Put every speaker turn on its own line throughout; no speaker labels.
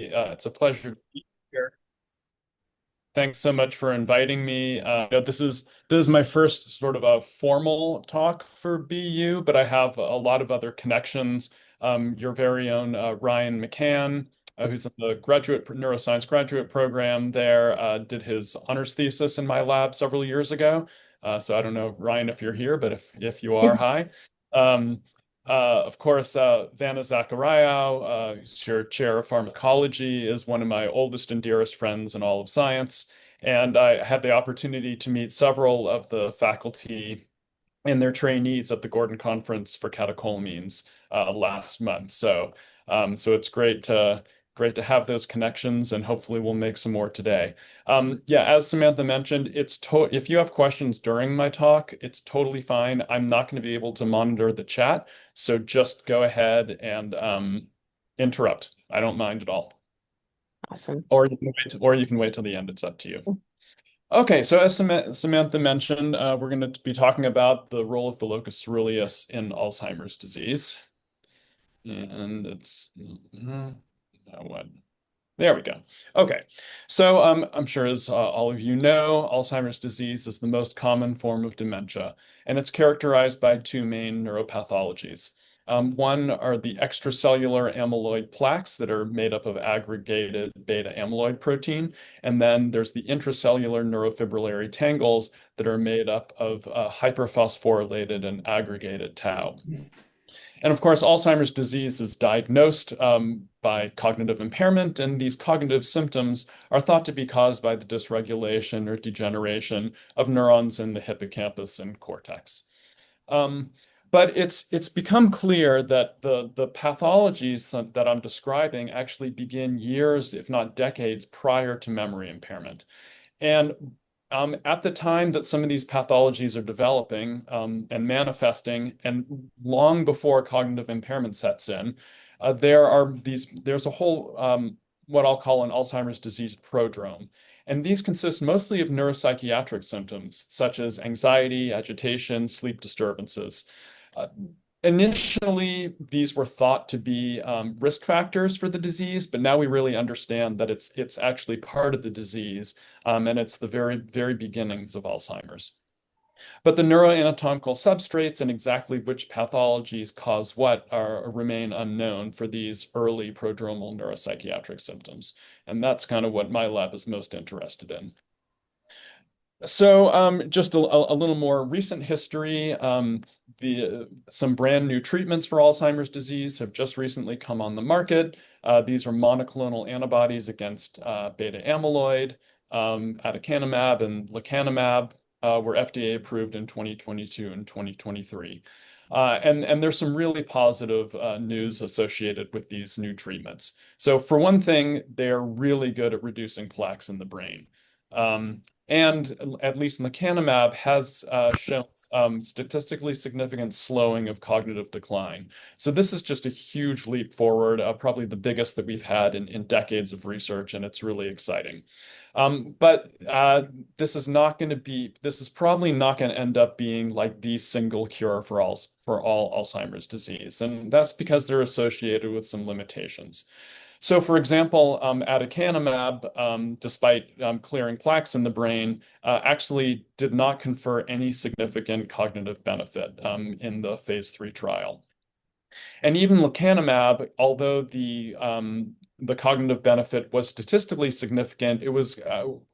It's a pleasure to be here. Thanks so much for inviting me. This is my first sort of a formal talk for BU, but I have a lot of other connections. Your very own Ryan McCann, who's in the neuroscience graduate program there, did his honors thesis in my lab several years ago. So I don't know, Ryan, if you're here, but if you are, hi. Um, of course, Vanna Zachariah, who's your chair of pharmacology, is one of my oldest and dearest friends in all of science. And I had the opportunity to meet several of the faculty and their trainees at the Gordon Conference for Catecholamines last month. So it's great to have those connections, and hopefully we'll make some more today. Yeah, as Samantha mentioned, if you have questions during my talk, it's totally fine. I'm not going to be able to monitor the chat, so just go ahead and interrupt. I don't mind at all.
Awesome.
Or you can wait till the end. It's up to you. Okay, so as Samantha mentioned, we're going to be talking about the role of the locus coeruleus in Alzheimer's disease. And it's what? There we go. Okay, so I'm sure as all of you know, Alzheimer's disease is the most common form of dementia, and it's characterized by two main neuropathologies. One are the extracellular amyloid plaques that are made up of aggregated beta amyloid protein, and then there's the intracellular neurofibrillary tangles that are made up of hyperphosphorylated and aggregated tau. And of course, Alzheimer's disease is diagnosed by cognitive impairment, and these cognitive symptoms are thought to be caused by the dysregulation or degeneration of neurons in the hippocampus and cortex. Um, but it's become clear that the pathologies that I'm describing actually begin years, if not decades, prior to memory impairment. And at the time that some of these pathologies are developing and manifesting, and long before cognitive impairment sets in, there's a whole what I'll call an Alzheimer's disease prodrome. And these consist mostly of neuropsychiatric symptoms such as anxiety, agitation, sleep disturbances. Uh, Initially, these were thought to be risk factors for the disease, but now we really understand that it's actually part of the disease, and it's the very beginnings of Alzheimer's. But the neuroanatomical substrates and exactly which pathologies cause what remain unknown for these early prodromal neuropsychiatric symptoms, and that's kind of what my lab is most interested in. So, just a little more recent history. Some brand new treatments for Alzheimer's disease have just recently come on the market. These are monoclonal antibodies against beta amyloid. Aducanumab and lecanemab were FDA approved in 2022 and 2023. And there's some really positive news associated with these new treatments. So, for one thing, they're really good at reducing plaques in the brain. And at least lecanemab has shown statistically significant slowing of cognitive decline. So this is just a huge leap forward, probably the biggest that we've had in decades of research, and it's really exciting. But this is probably not going to end up being like the single cure for all Alzheimer's disease, and that's because they're associated with some limitations. So, for example, aducanumab, despite clearing plaques in the brain, actually did not confer any significant cognitive benefit in the phase 3 trial. And even lecanemab, although the cognitive benefit was statistically significant, it was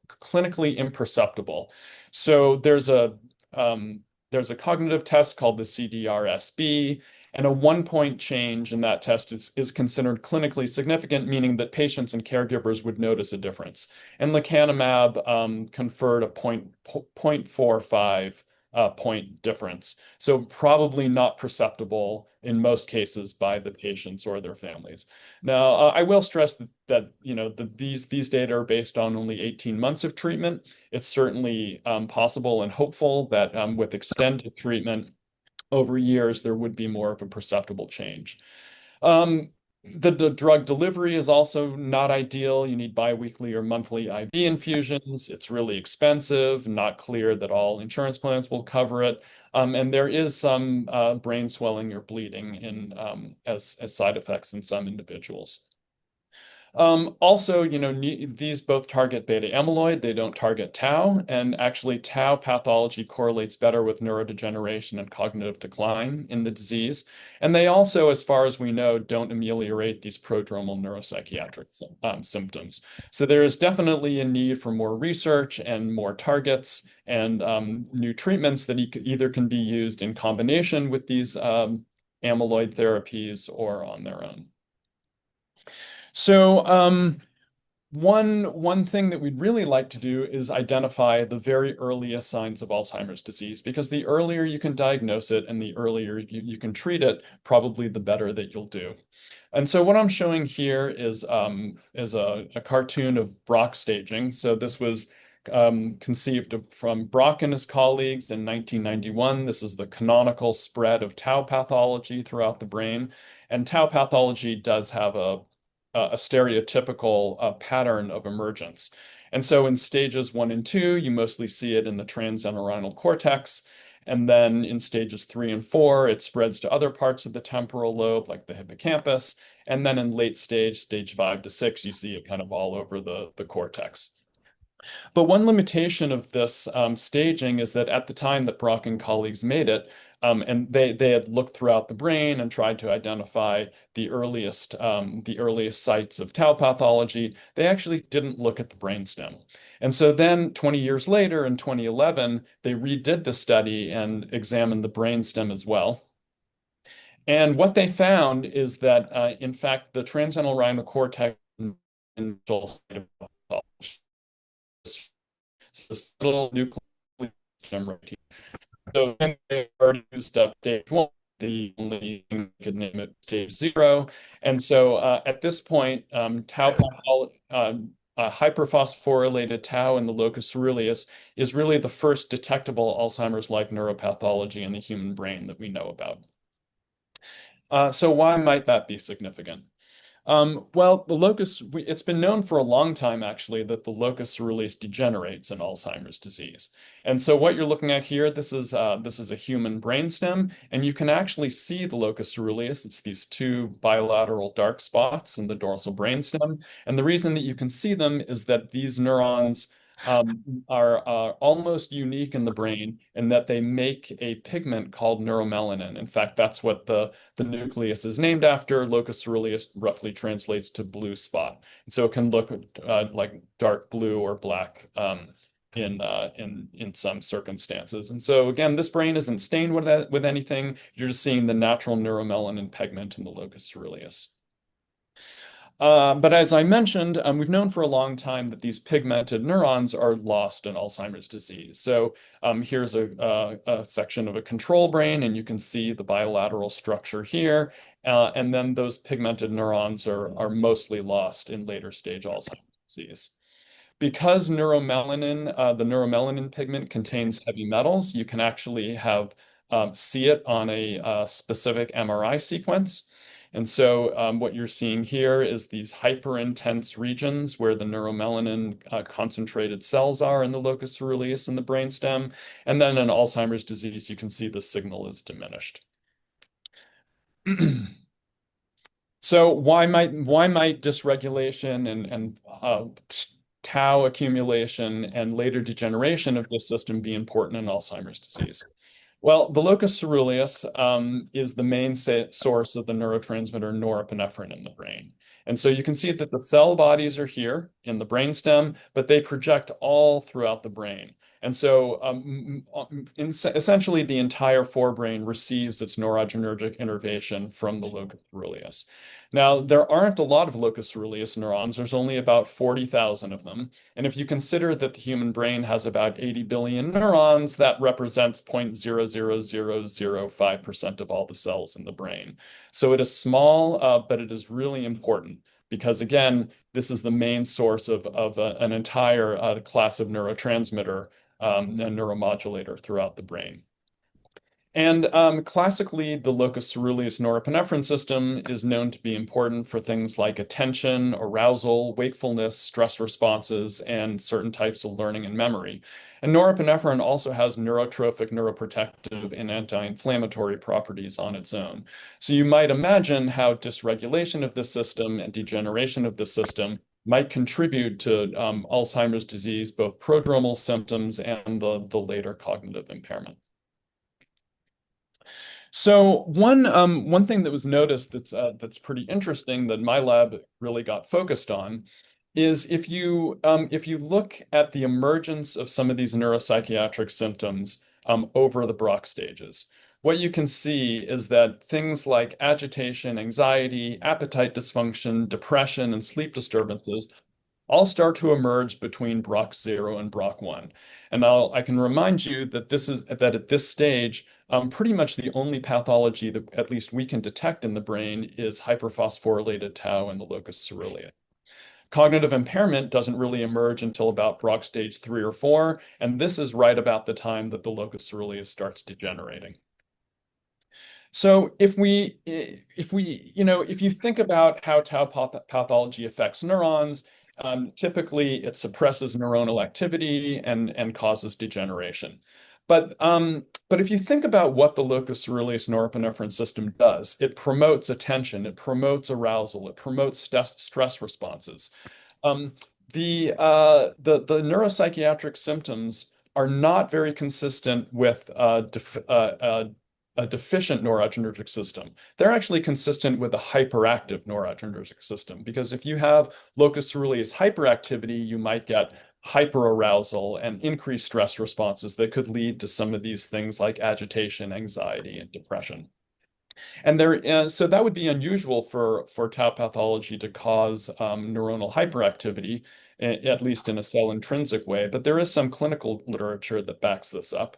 clinically imperceptible. So there's a cognitive test called the CDR-SB, and a 1 point change in that test is considered clinically significant, meaning that patients and caregivers would notice a difference. And lecanemab conferred a 0.45 point difference. So probably not perceptible in most cases by the patients or their families. Now, I will stress that these data are based on only 18 months of treatment. It's certainly possible and hopeful that with extended treatment over years, there would be more of a perceptible change. Um, the drug delivery is also not ideal. You need biweekly or monthly IV infusions. It's really expensive, not clear that all insurance plans will cover it. And there is some brain swelling or bleeding as side effects in some individuals. Also, these both target beta amyloid, they don't target tau, and actually tau pathology correlates better with neurodegeneration and cognitive decline in the disease. And they also, as far as we know, don't ameliorate these prodromal neuropsychiatric symptoms. So there is definitely a need for more research and more targets and new treatments that either can be used in combination with these amyloid therapies or on their own. So, one thing that we'd really like to do is identify the very earliest signs of Alzheimer's disease, because the earlier you can diagnose it and the earlier you can treat it, probably the better that you'll do. And so what I'm showing here is a cartoon of Brock staging. So this was conceived from Brock and his colleagues in 1991. This is the canonical spread of tau pathology throughout the brain. And tau pathology does have a stereotypical pattern of emergence. And so in stages 1 and 2, you mostly see it in the transentorhinal cortex. And then in stages 3 and 4, it spreads to other parts of the temporal lobe, like the hippocampus. And then in late stage 5 to 6, you see it kind of all over the cortex. But one limitation of this staging is that at the time that Brock and colleagues made it, and they had looked throughout the brain and tried to identify the earliest sites of tau pathology, they actually didn't look at the brainstem. And so then 20 years later, in 2011, they redid the study and examined the brainstem as well. And what they found is that, in fact, the transentorhinal cortex this little nucleus right here. So when they already used up stage 1, the only thing we could name it stage 0. And so at this point, hyperphosphorylated tau in the locus coeruleus is really the first detectable Alzheimer's-like neuropathology in the human brain that we know about. So why might that be significant? Well, it's been known for a long time, actually, that the locus coeruleus degenerates in Alzheimer's disease. And so what you're looking at here, this is a human brainstem, and you can actually see the locus coeruleus. It's these two bilateral dark spots in the dorsal brainstem. And the reason that you can see them is that these neurons are almost unique in the brain in that they make a pigment called neuromelanin. In fact, that's what the nucleus is named after. Locus coeruleus roughly translates to blue spot. And so it can look like dark blue or black in some circumstances. And so again, this brain isn't stained with anything. You're just seeing the natural neuromelanin pigment in the locus coeruleus. But as I mentioned, we've known for a long time that these pigmented neurons are lost in Alzheimer's disease. So here's a section of a control brain, and you can see the bilateral structure here. And then those pigmented neurons are mostly lost in later stage Alzheimer's disease. Because the neuromelanin pigment contains heavy metals, you can actually see it on a specific MRI sequence. And so what you're seeing here is these hyper-intense regions where the neuromelanin concentrated cells are in the locus coeruleus in the brainstem. And then in Alzheimer's disease, you can see the signal is diminished. So why might dysregulation and tau accumulation and later degeneration of this system be important in Alzheimer's disease? Well, the locus coeruleus is the main source of the neurotransmitter norepinephrine in the brain. And so you can see that the cell bodies are here in the brainstem, but they project all throughout the brain. And so essentially the entire forebrain receives its noradrenergic innervation from the locus coeruleus. Now, there aren't a lot of locus coeruleus neurons. There's only about 40,000 of them. And if you consider that the human brain has about 80 billion neurons, that represents 0.00005% of all the cells in the brain. So it is small, but it is really important because, again, this is the main source of an entire class of neurotransmitter and neuromodulator throughout the brain. And classically, the locus coeruleus norepinephrine system is known to be important for things like attention, arousal, wakefulness, stress responses, and certain types of learning and memory. And norepinephrine also has neurotrophic, neuroprotective, and anti-inflammatory properties on its own. So you might imagine how dysregulation of this system and degeneration of the system might contribute to Alzheimer's disease, both prodromal symptoms and the later cognitive impairment. So one thing that was noticed that's pretty interesting that my lab really got focused on is if you look at the emergence of some of these neuropsychiatric symptoms over the Braak stages, what you can see is that things like agitation, anxiety, appetite dysfunction, depression, and sleep disturbances all start to emerge between Brock 0 and Brock 1. And I can remind you that at this stage, pretty much the only pathology that at least we can detect in the brain is hyperphosphorylated tau and the locus coeruleus. Cognitive impairment doesn't really emerge until about Brock stage 3 or 4, and this is right about the time that the locus coeruleus starts degenerating. So if you think about how tau pathology affects neurons, typically it suppresses neuronal activity and causes degeneration. But if you think about what the locus coeruleus norepinephrine system does, it promotes attention, it promotes arousal, it promotes stress responses. Um, the neuropsychiatric symptoms are not very consistent with a deficient noradrenergic system. They're actually consistent with a hyperactive noradrenergic system because if you have locus coeruleus hyperactivity, you might get hyperarousal and increased stress responses that could lead to some of these things like agitation, anxiety, and depression. So that would be unusual for tau pathology to cause neuronal hyperactivity, at least in a cell intrinsic way. But there is some clinical literature that backs this up.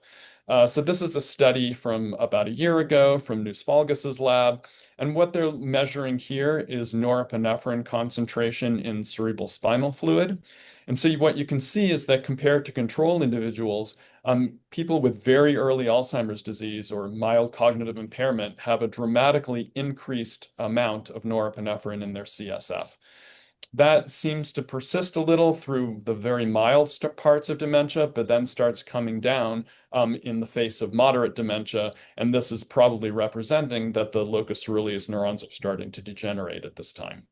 So this is a study from about a year ago from Nusfalgus's lab. And what they're measuring here is norepinephrine concentration in cerebral spinal fluid. And so what you can see is that compared to control individuals, people with very early Alzheimer's disease or mild cognitive impairment have a dramatically increased amount of norepinephrine in their CSF. That seems to persist a little through the very mild parts of dementia, but then starts coming down in the face of moderate dementia. And this is probably representing that the locus coeruleus neurons are starting to degenerate at this time.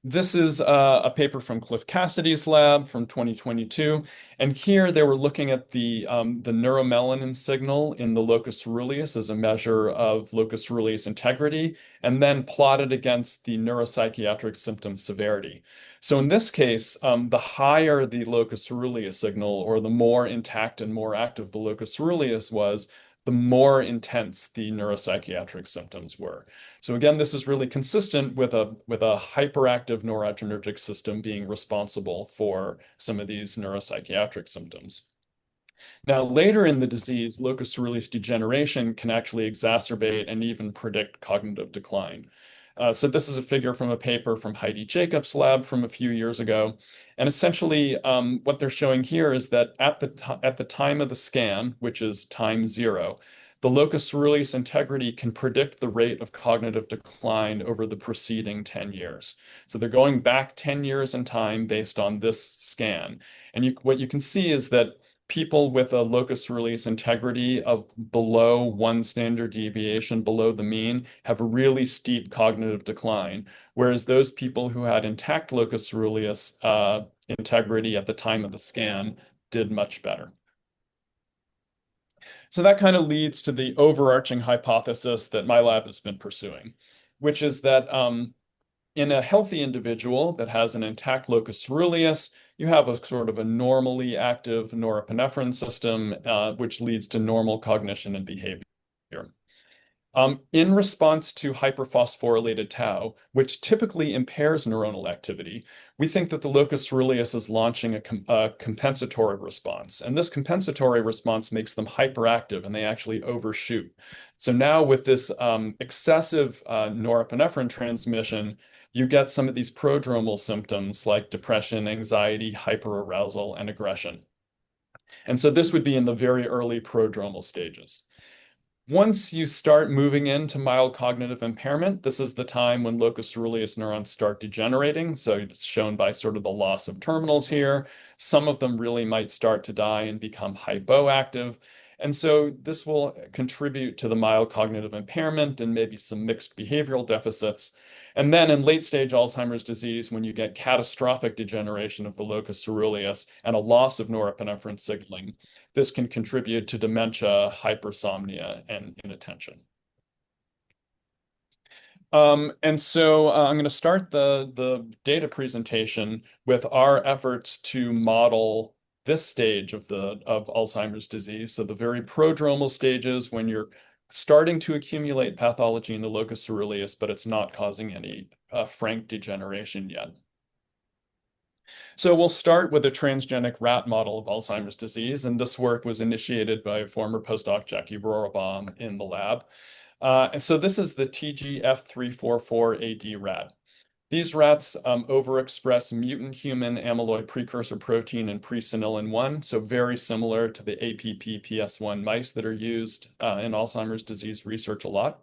This is a paper from Cliff Cassidy's lab from 2022. And here they were looking at the neuromelanin signal in the locus coeruleus as a measure of locus coeruleus integrity, and then plotted against the neuropsychiatric symptom severity. So in this case, the higher the locus coeruleus signal, or the more intact and more active the locus coeruleus was, the more intense the neuropsychiatric symptoms were. So again, this is really consistent with a hyperactive noradrenergic system being responsible for some of these neuropsychiatric symptoms. Now, later in the disease, locus coeruleus degeneration can actually exacerbate and even predict cognitive decline. So this is a figure from a paper from Heidi Jacobs' lab from a few years ago. And essentially, what they're showing here is that at the time of the scan, which is time 0, the locus coeruleus integrity can predict the rate of cognitive decline over the preceding 10 years. So they're going back 10 years in time based on this scan. And what you can see is that people with a locus coeruleus integrity of below 1 standard deviation below the mean have a really steep cognitive decline, whereas those people who had intact locus coeruleus integrity at the time of the scan did much better. So that kind of leads to the overarching hypothesis that my lab has been pursuing, which is that in a healthy individual that has an intact locus coeruleus, you have a sort of a normally active norepinephrine system, which leads to normal cognition and behavior. In response to hyperphosphorylated tau, which typically impairs neuronal activity, we think that the locus coeruleus is launching a compensatory response. And this compensatory response makes them hyperactive and they actually overshoot. So now with this excessive norepinephrine transmission, you get some of these prodromal symptoms like depression, anxiety, hyperarousal, and aggression. And so this would be in the very early prodromal stages. Once you start moving into mild cognitive impairment, this is the time when locus coeruleus neurons start degenerating. So it's shown by sort of the loss of terminals here. Some of them really might start to die and become hypoactive. And so this will contribute to the mild cognitive impairment and maybe some mixed behavioral deficits. And then in late stage Alzheimer's disease, when you get catastrophic degeneration of the locus coeruleus and a loss of norepinephrine signaling, this can contribute to dementia, hypersomnia, and inattention. And so I'm going to start the data presentation with our efforts to model this stage of Alzheimer's disease. So the very prodromal stages when you're starting to accumulate pathology in the locus coeruleus, but it's not causing any frank degeneration yet. So we'll start with a transgenic rat model of Alzheimer's disease, and this work was initiated by former postdoc Jackie Rohrbaum in the lab. And so this is the TGF344AD rat. These rats overexpress mutant human amyloid precursor protein and presenilin-1, so very similar to the APP-PS1 mice that are used in Alzheimer's disease research a lot.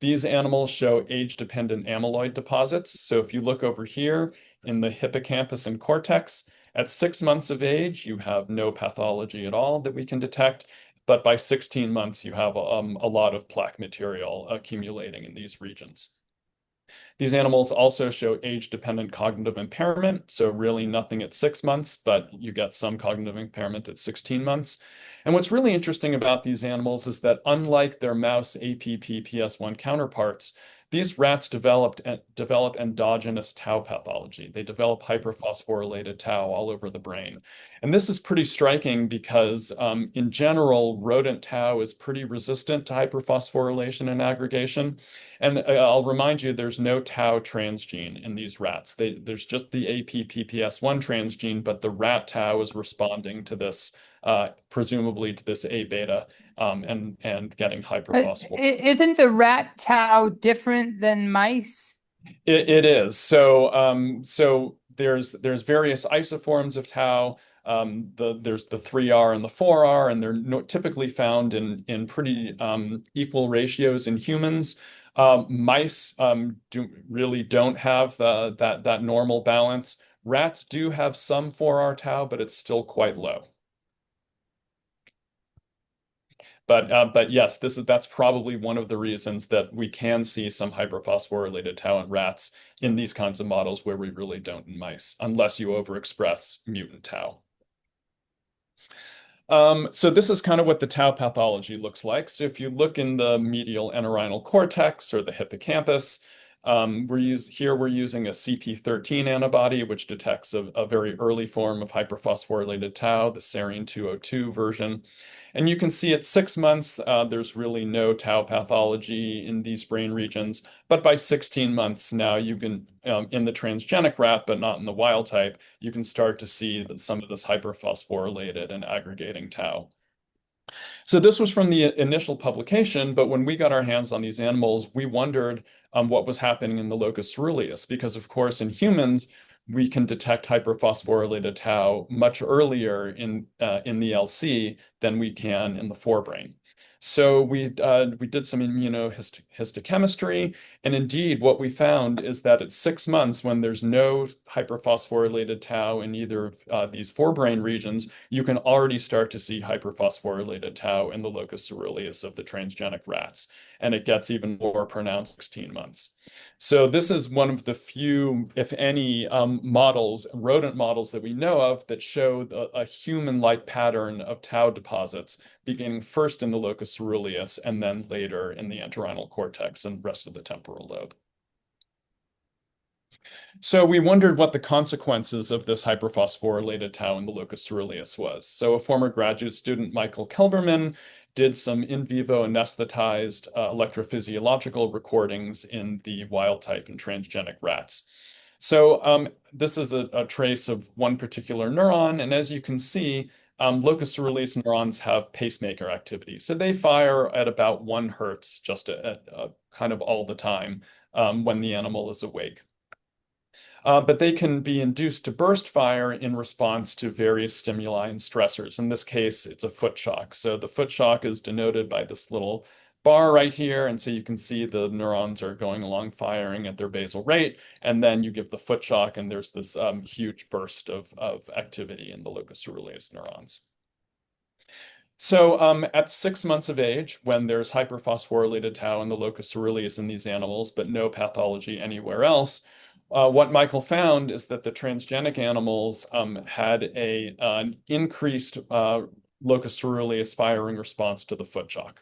These animals show age-dependent amyloid deposits. So if you look over here in the hippocampus and cortex, at 6 months of age, you have no pathology at all that we can detect. But by 16 months, you have a lot of plaque material accumulating in these regions. These animals also show age-dependent cognitive impairment, so really nothing at 6 months, but you get some cognitive impairment at 16 months. And what's really interesting about these animals is that unlike their mouse APP-PS1 counterparts, these rats develop endogenous tau pathology. They develop hyperphosphorylated tau all over the brain. And this is pretty striking because in general, rodent tau is pretty resistant to hyperphosphorylation and aggregation. And I'll remind you, there's no tau transgene in these rats. There's just the APPPS1 transgene, but the rat tau is responding to this, presumably to this A beta, and getting hyperphosphorylated.
Isn't the rat tau different than mice?
It is. So there's various isoforms of tau. There's the 3R and the 4R, and they're typically found in pretty equal ratios in humans. Mice really don't have that normal balance. Rats do have some 4R tau, but it's still quite low. But yes, that's probably one of the reasons that we can see some hyperphosphorylated tau in rats in these kinds of models where we really don't in mice, unless you overexpress mutant tau. So this is kind of what the tau pathology looks like. So if you look in the medial entorhinal cortex or the hippocampus, we're using a CP13 antibody, which detects a very early form of hyperphosphorylated tau, the serine 202 version. And you can see at 6 months, there's really no tau pathology in these brain regions. But by 16 months now, you can, in the transgenic rat, but not in the wild type, you can start to see that some of this hyperphosphorylated and aggregating tau. So this was from the initial publication, but when we got our hands on these animals, we wondered what was happening in the locus coeruleus, because of course in humans, we can detect hyperphosphorylated tau much earlier in the LC than we can in the forebrain. So we did some immunohistochemistry, and indeed what we found is that at 6 months, when there's no hyperphosphorylated tau in either of these forebrain regions, you can already start to see hyperphosphorylated tau in the locus coeruleus of the transgenic rats, and it gets even more pronounced 16 months. So this is one of the few, if any, rodent models that we know of that show a human-like pattern of tau deposits, beginning first in the locus coeruleus and then later in the entorhinal cortex and rest of the temporal lobe. So we wondered what the consequences of this hyperphosphorylated tau in the locus coeruleus was. So a former graduate student, Michael Kelberman, did some in vivo anesthetized electrophysiological recordings in the wild type and transgenic rats. So this is a trace of one particular neuron, and as you can see, locus coeruleus neurons have pacemaker activity. So they fire at about 1 hertz just at kind of all the time when the animal is awake. But they can be induced to burst fire in response to various stimuli and stressors. In this case, it's a foot shock. So the foot shock is denoted by this little bar right here. And so you can see the neurons are going along firing at their basal rate. And then you give the foot shock, and there's this huge burst of activity in the locus coeruleus neurons. So at 6 months of age, when there's hyperphosphorylated tau in the locus coeruleus in these animals, but no pathology anywhere else, what Michael found is that the transgenic animals had an increased locus coeruleus firing response to the foot shock,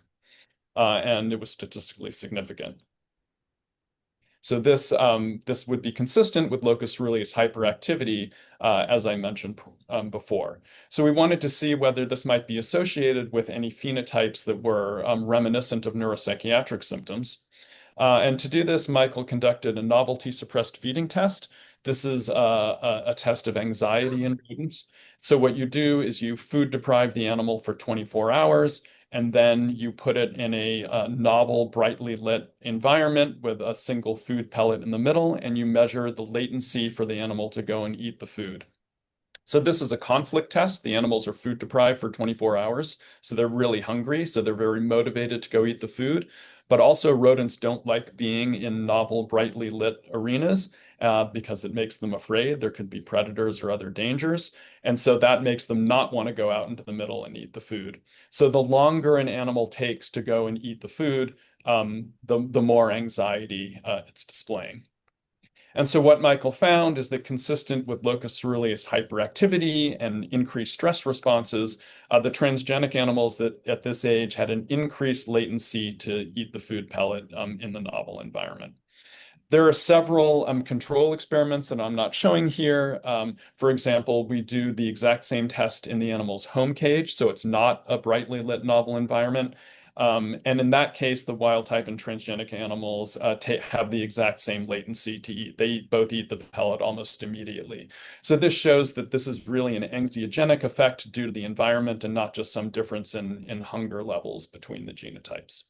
and it was statistically significant. So this would be consistent with locus coeruleus hyperactivity, as I mentioned before. So we wanted to see whether this might be associated with any phenotypes that were reminiscent of neuropsychiatric symptoms. And to do this, Michael conducted a novelty suppressed feeding test. This is a test of anxiety in rodents. So what you do is you food deprive the animal for 24 hours, and then you put it in a novel, brightly lit environment with a single food pellet in the middle, and you measure the latency for the animal to go and eat the food. So this is a conflict test. The animals are food deprived for 24 hours, so they're really hungry, so they're very motivated to go eat the food. But also rodents don't like being in novel, brightly lit arenas because it makes them afraid. There could be predators or other dangers. And so that makes them not want to go out into the middle and eat the food. So the longer an animal takes to go and eat the food, the more anxiety it's displaying. And so what Michael found is that consistent with locus coeruleus hyperactivity and increased stress responses, the transgenic animals that at this age had an increased latency to eat the food pellet in the novel environment. There are several control experiments that I'm not showing here. For example, we do the exact same test in the animal's home cage, so it's not a brightly lit novel environment. And in that case, the wild type and transgenic animals have the exact same latency to eat. They both eat the pellet almost immediately. So this shows that this is really an anxiogenic effect due to the environment and not just some difference in hunger levels between the genotypes.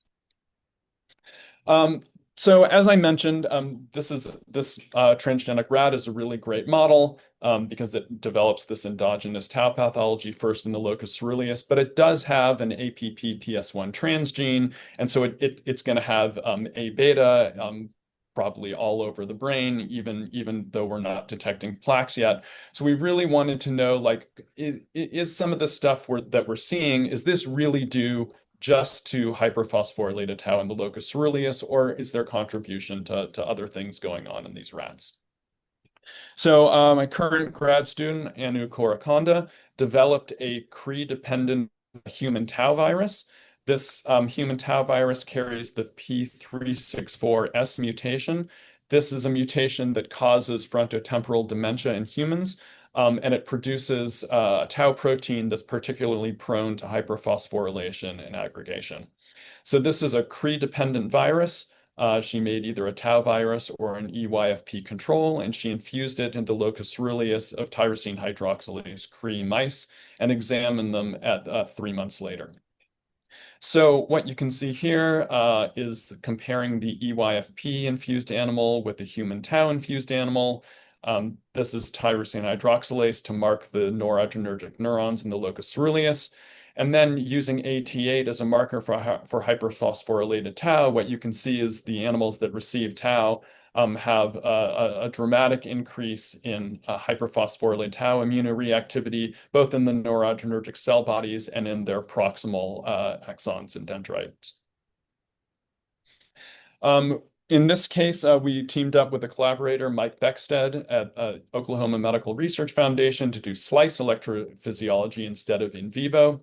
Um, so as I mentioned, this transgenic rat is a really great model because it develops this endogenous tau pathology first in the locus coeruleus, but it does have an APP-PS1 transgene, and so it's going to have A beta probably all over the brain, even though we're not detecting plaques yet. So we really wanted to know, like, is some of the stuff that we're seeing, is this really due just to hyperphosphorylated tau in the locus coeruleus, or is there contribution to other things going on in these rats? So my current grad student, Anu Korakonda, developed a Cree-dependent human tau virus. This human tau virus carries the P364S mutation. This is a mutation that causes frontotemporal dementia in humans, and it produces a tau protein that's particularly prone to hyperphosphorylation and aggregation. So this is a Cree-dependent virus. She made either a tau virus or an EYFP control, and she infused it into locus coeruleus of tyrosine hydroxylase Cree mice and examined them at 3 months later. So what you can see here is comparing the EYFP infused animal with the human tau infused animal. This is tyrosine hydroxylase to mark the noradrenergic neurons in the locus coeruleus. And then using AT8 as a marker for hyperphosphorylated tau, what you can see is the animals that receive tau have a dramatic increase in hyperphosphorylated tau immunoreactivity, both in the noradrenergic cell bodies and in their proximal axons and dendrites. In this case, we teamed up with a collaborator, Mike Beckstead, at Oklahoma Medical Research Foundation to do slice electrophysiology instead of in vivo.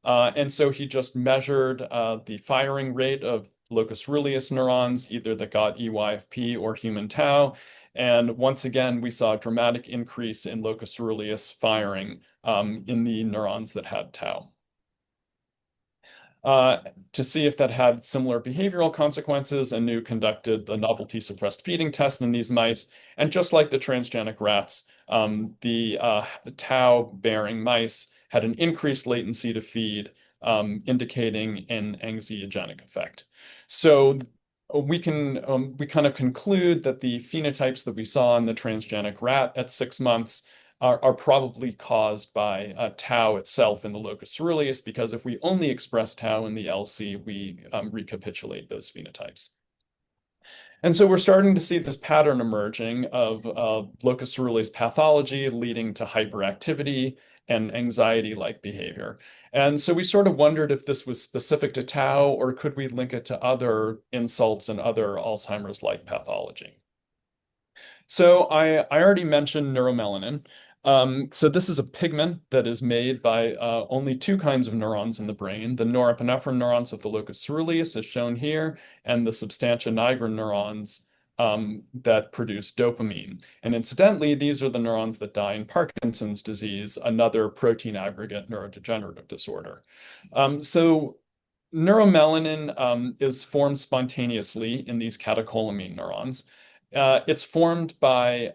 And so he just measured the firing rate of locus coeruleus neurons, either that got EYFP or human tau. And once again, we saw a dramatic increase in locus coeruleus firing in the neurons that had tau. To see if that had similar behavioral consequences, Anu conducted the novelty suppressed feeding test in these mice. And just like the transgenic rats, the tau-bearing mice had an increased latency to feed, indicating an anxiogenic effect. So we kind of conclude that the phenotypes that we saw in the transgenic rat at 6 months are probably caused by tau itself in the locus coeruleus, because if we only express tau in the LC, we recapitulate those phenotypes. And so we're starting to see this pattern emerging of locus coeruleus pathology leading to hyperactivity and anxiety-like behavior. And so we sort of wondered if this was specific to tau, or could we link it to other insults and other Alzheimer's-like pathology. So I already mentioned neuromelanin. So this is a pigment that is made by only two kinds of neurons in the brain: the norepinephrine neurons of the locus coeruleus, as shown here, and the substantia nigra neurons that produce dopamine. And incidentally, these are the neurons that die in Parkinson's disease, another protein aggregate neurodegenerative disorder. So neuromelanin is formed spontaneously in these catecholamine neurons. It's formed by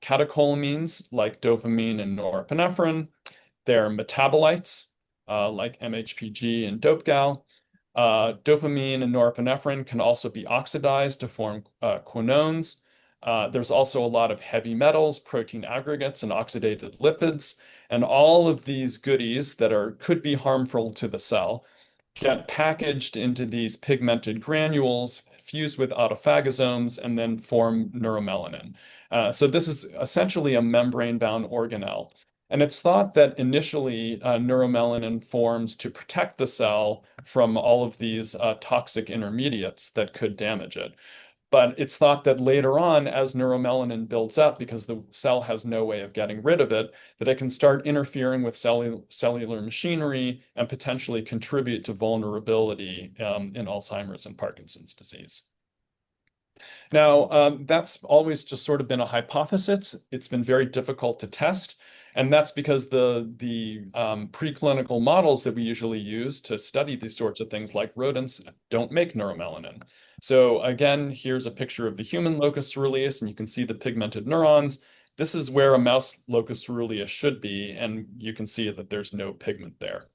catecholamines like dopamine and norepinephrine. They're metabolites like MHPG and dope-gal. Dopamine and norepinephrine can also be oxidized to form quinones. There's also a lot of heavy metals, protein aggregates, and oxidated lipids. And all of these goodies that could be harmful to the cell get packaged into these pigmented granules, fuse with autophagosomes, and then form neuromelanin. So this is essentially a membrane-bound organelle. And it's thought that initially neuromelanin forms to protect the cell from all of these toxic intermediates that could damage it. But it's thought that later on, as neuromelanin builds up, because the cell has no way of getting rid of it, that it can start interfering with cellular machinery and potentially contribute to vulnerability in Alzheimer's and Parkinson's disease. Now, that's always just sort of been a hypothesis. It's been very difficult to test. And that's because the preclinical models that we usually use to study these sorts of things, like rodents, don't make neuromelanin. So again, here's a picture of the human locus coeruleus, and you can see the pigmented neurons. This is where a mouse locus coeruleus should be, and you can see that there's no pigment there.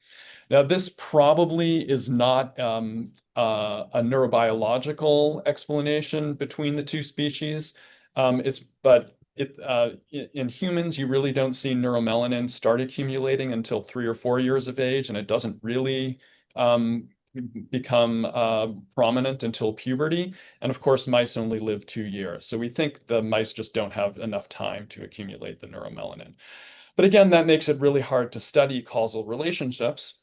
Now, this probably is not a neurobiological explanation between the two species. In humans, you really don't see neuromelanin start accumulating until 3 or 4 years of age, and it doesn't really become prominent until puberty. And of course, mice only live 2 years. So we think the mice just don't have enough time to accumulate the neuromelanin. But again, that makes it really hard to study causal relationships.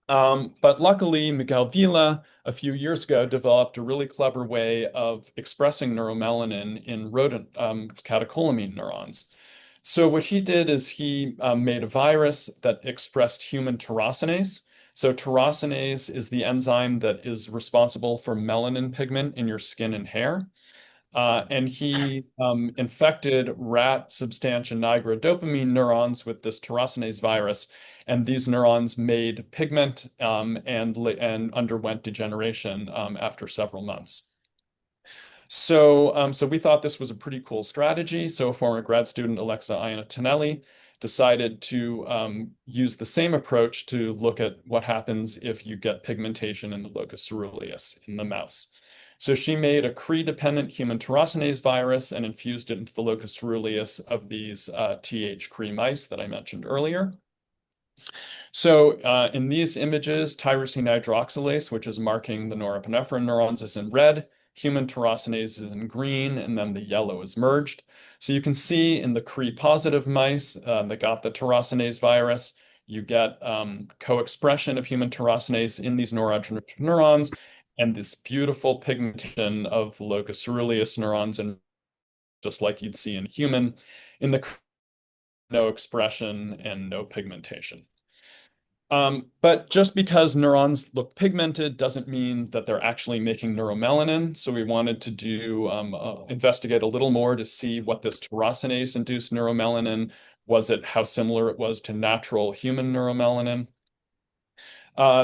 But luckily, Miguel Villa, a few years ago, developed a really clever way of expressing neuromelanin in rodent catecholamine neurons. So what he did is he made a virus that expressed human tyrosinase. So tyrosinase is the enzyme that is responsible for melanin pigment in your skin and hair. And he infected rat substantia nigra dopamine neurons with this tyrosinase virus, and these neurons made pigment and underwent degeneration after several months. So we thought this was a pretty cool strategy. So former grad student Alexa Iannatinelli decided to use the same approach to look at what happens if you get pigmentation in the locus coeruleus in the mouse. So she made a Cre-dependent human tyrosinase virus and infused it into the locus coeruleus of these TH Cre mice that I mentioned earlier. So in these images, tyrosine hydroxylase, which is marking the norepinephrine neurons, is in red. Human tyrosinase is in green, and then the yellow is merged. So you can see in the Cre-positive mice that got the tyrosinase virus, you get co-expression of human tyrosinase in these neurodegenerative neurons, and this beautiful pigmentation of the locus coeruleus neurons, and just like you'd see in human, in the no expression and no pigmentation. But just because neurons look pigmented doesn't mean that they're actually making neuromelanin. So we wanted to do investigate a little more to see what this tyrosinase-induced neuromelanin was, how similar it was to natural human neuromelanin.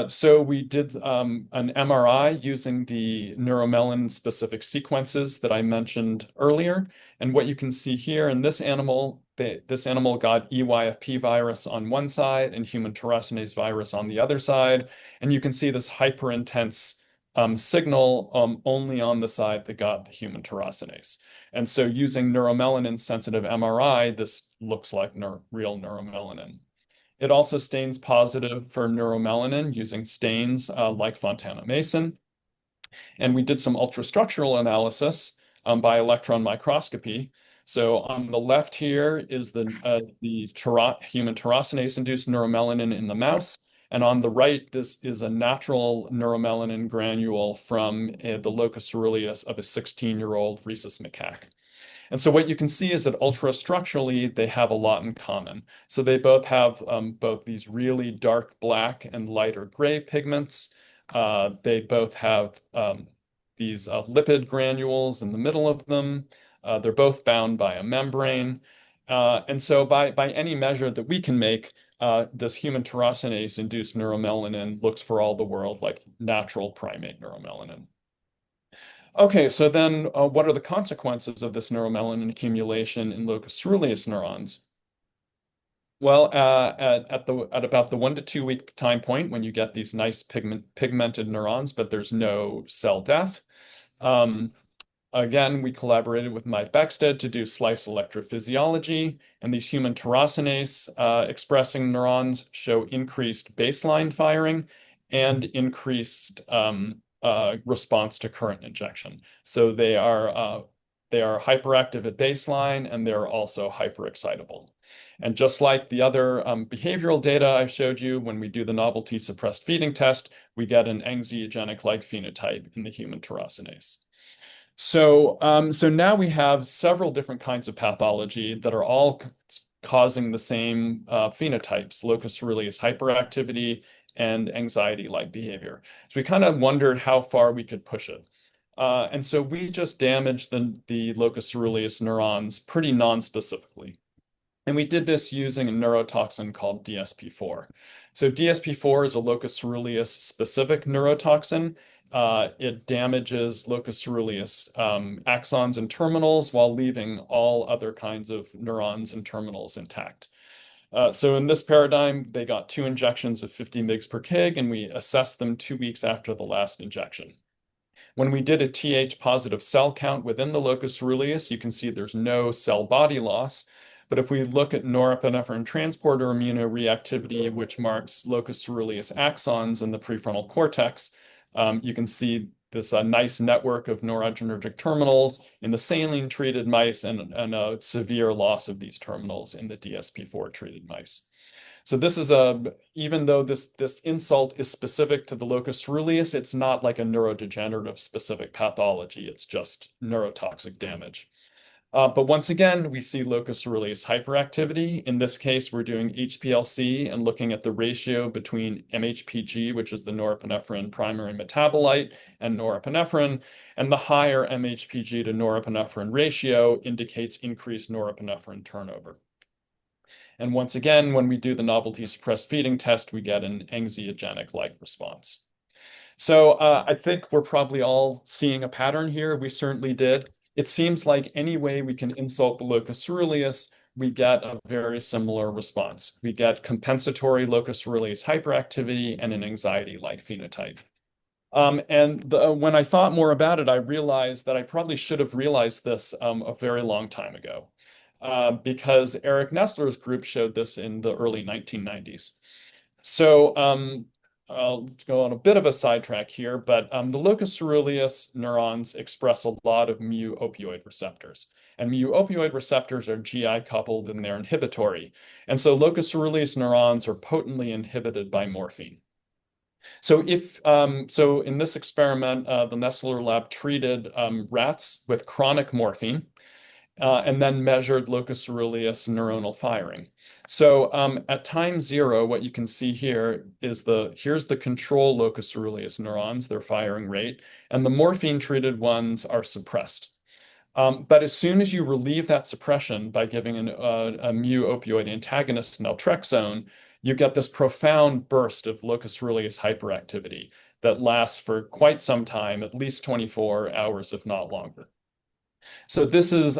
So we did an MRI using the neuromelanin-specific sequences that I mentioned earlier. And what you can see here in this animal got EYFP virus on one side and human tyrosinase virus on the other side. And you can see this hyperintense signal only on the side that got the human tyrosinase. And so using neuromelanin sensitive MRI, this looks like real neuromelanin. It also stains positive for neuromelanin using stains like Fontana Mason. And we did some ultrastructural analysis by electron microscopy. So on the left here is the human tyrosinase-induced neuromelanin in the mouse. And on the right, this is a natural neuromelanin granule from the locus coeruleus of a 16-year-old rhesus macaque. And so what you can see is that ultrastructurally, they have a lot in common. So they both have both these really dark black and lighter gray pigments. They both have these lipid granules in the middle of them. They're both bound by a membrane. And so by any measure that we can make, this human tyrosinase-induced neuromelanin looks for all the world like natural primate neuromelanin. Okay, so then what are the consequences of this neuromelanin accumulation in locus coeruleus neurons? Well, at about the 1 to 2 week time point when you get these nice pigmented neurons, but there's no cell death. Um, Again, we collaborated with Mike Beckstead to do slice electrophysiology, and these human tyrosinase expressing neurons show increased baseline firing and increased response to current injection. So they are hyperactive at baseline, and they're also hyperexcitable. And just like the other behavioral data I showed you, when we do the novelty suppressed feeding test, we get an anxiogenic-like phenotype in the human tyrosinase. So now we have several different kinds of pathology that are all causing the same phenotypes, locus coeruleus hyperactivity and anxiety-like behavior. So we kind of wondered how far we could push it. And so we just damaged the locus coeruleus neurons pretty non-specifically. And we did this using a neurotoxin called DSP-4. So DSP-4 is a locus coeruleus specific neurotoxin. It damages locus coeruleus axons and terminals while leaving all other kinds of neurons and terminals intact. So in this paradigm, they got 2 injections of 50 mg per kg, and we assessed them 2 weeks after the last injection. When we did a Th positive cell count within the locus coeruleus, you can see there's no cell body loss. But if we look at norepinephrine transporter immunoreactivity, which marks locus coeruleus axons in the prefrontal cortex, you can see this nice network of noradrenergic terminals in the saline-treated mice and a severe loss of these terminals in the DSP-4-treated mice. So this is even though this insult is specific to the locus coeruleus, it's not like a neurodegenerative specific pathology. It's just neurotoxic damage. But once again, we see locus coeruleus hyperactivity. In this case, we're doing HPLC and looking at the ratio between MHPG, which is the norepinephrine primary metabolite, and norepinephrine. And the higher MHPG to norepinephrine ratio indicates increased norepinephrine turnover. And once again, when we do the novelty suppressed feeding test, we get an anxiogenic-like response. So I think we're probably all seeing a pattern here. We certainly did. It seems like any way we can insult the locus coeruleus, we get a very similar response. We get compensatory locus coeruleus hyperactivity and an anxiety-like phenotype. When I thought more about it, I realized that I probably should have realized this a very long time ago, because Eric Nestler's group showed this in the early 1990s. So I'll go on a bit of a sidetrack here, but the locus coeruleus neurons express a lot of mu opioid receptors. And mu opioid receptors are GI coupled and they're inhibitory. And so locus coeruleus neurons are potently inhibited by morphine. So in this experiment, the Nestler lab treated rats with chronic morphine and then measured locus coeruleus neuronal firing. So at time 0, what you can see here is here's the control locus coeruleus neurons, their firing rate, and the morphine-treated ones are suppressed. But as soon as you relieve that suppression by giving a mu opioid antagonist, naltrexone, you get this profound burst of locus coeruleus hyperactivity that lasts for quite some time, at least 24 hours, if not longer. So this is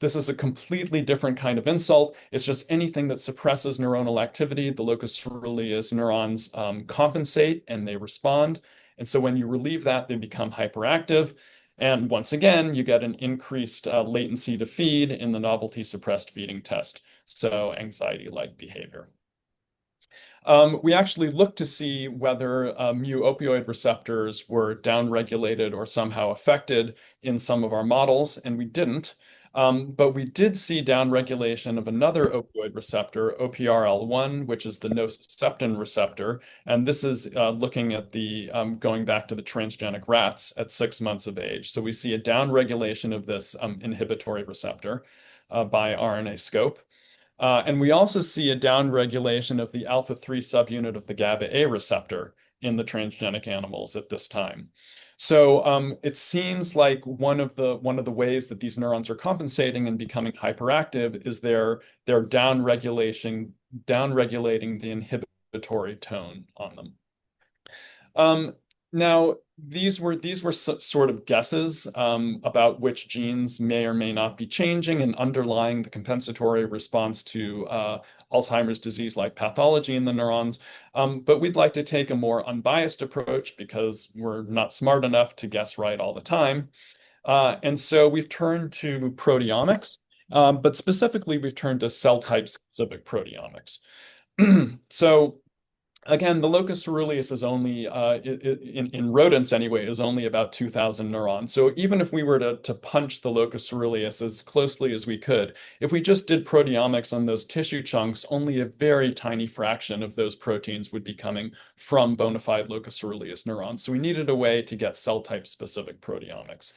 this is a completely different kind of insult. It's just anything that suppresses neuronal activity. The locus coeruleus neurons compensate and they respond. And so when you relieve that, they become hyperactive. And once again, you get an increased latency to feed in the novelty suppressed feeding test. So anxiety-like behavior. We actually looked to see whether mu opioid receptors were downregulated or somehow affected in some of our models, and we didn't. But we did see downregulation of another opioid receptor, OPRL1, which is the nociceptin receptor. And this is looking at the going back to the transgenic rats at 6 months of age. So we see a downregulation of this inhibitory receptor by RNA scope. And we also see a downregulation of the alpha 3 subunit of the GABA A receptor in the transgenic animals at this time. So it seems like one of the ways that these neurons are compensating and becoming hyperactive is they're downregulating the inhibitory tone on them. Now, these were sort of guesses about which genes may or may not be changing and underlying the compensatory response to Alzheimer's disease-like pathology in the neurons. But we'd like to take a more unbiased approach because we're not smart enough to guess right all the time. And so we've turned to proteomics, but specifically we've turned to cell type specific proteomics. So again, the locus coeruleus is only, in rodents anyway, is only about 2,000 neurons. So even if we were to punch the locus coeruleus as closely as we could, if we just did proteomics on those tissue chunks, only a very tiny fraction of those proteins would be coming from bona fide locus coeruleus neurons. So we needed a way to get cell type specific proteomics.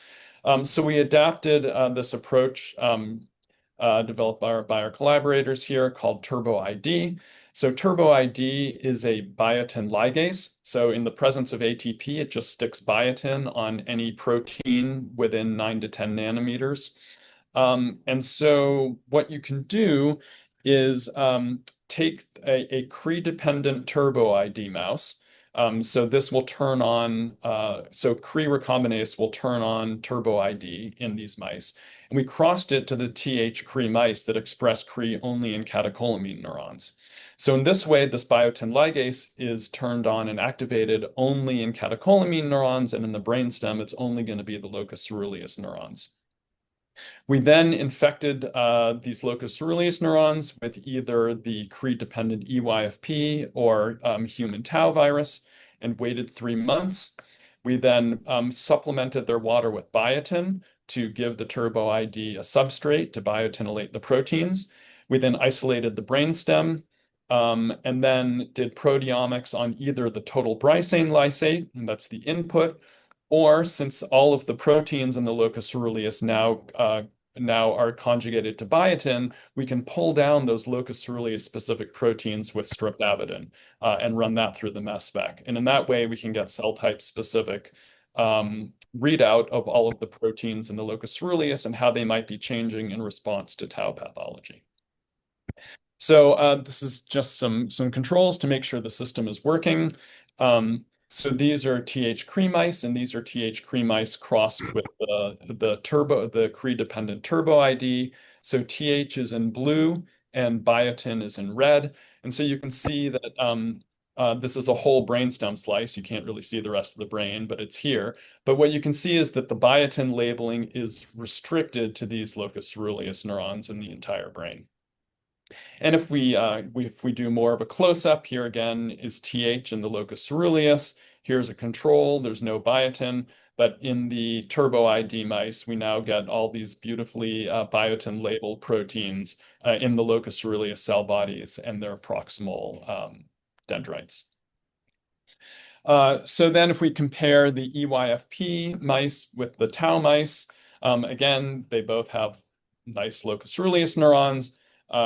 So we adapted this approach developed by our collaborators here called TurboID. So TurboID is a biotin ligase. So in the presence of ATP, it just sticks biotin on any protein within 9 to 10 nanometers. And so what you can do is take a Cre-dependent TurboID mouse. So this will turn on, so Cre recombinase will turn on TurboID in these mice. And we crossed it to the TH Cre mice that express Cre only in catecholamine neurons. So in this way, this biotin ligase is turned on and activated only in catecholamine neurons, and in the brainstem, it's only going to be the locus coeruleus neurons. We then infected these locus coeruleus neurons with either the Cre-dependent EYFP or human tau virus and waited 3 months. We then supplemented their water with biotin to give the TurboID a substrate to biotinylate the proteins. We then isolated the brainstem and then did proteomics on either the total brisane lysate, and that's the input, or since all of the proteins in the locus coeruleus now are conjugated to biotin, we can pull down those locus coeruleus specific proteins with streptavidin and run that through the mass spec. And in that way, we can get cell type specific readout of all of the proteins in the locus coeruleus and how they might be changing in response to tau pathology. So this is just some controls to make sure the system is working. So these are TH Cre mice, and these are TH Cre mice crossed with the Cre-dependent TurboID. So TH is in blue and biotin is in red. And so you can see that this is a whole brainstem slice. You can't really see the rest of the brain, but it's here. But what you can see is that the biotin labeling is restricted to these locus coeruleus neurons in the entire brain. And if we do more of a close-up, here again is TH in the locus coeruleus. Here's a control. There's no biotin. But in the TurboID mice, we now get all these beautifully biotin-labeled proteins in the locus coeruleus cell bodies and their proximal dendrites. So then if we compare the EYFP mice with the tau mice, again, they both have nice locus coeruleus neurons.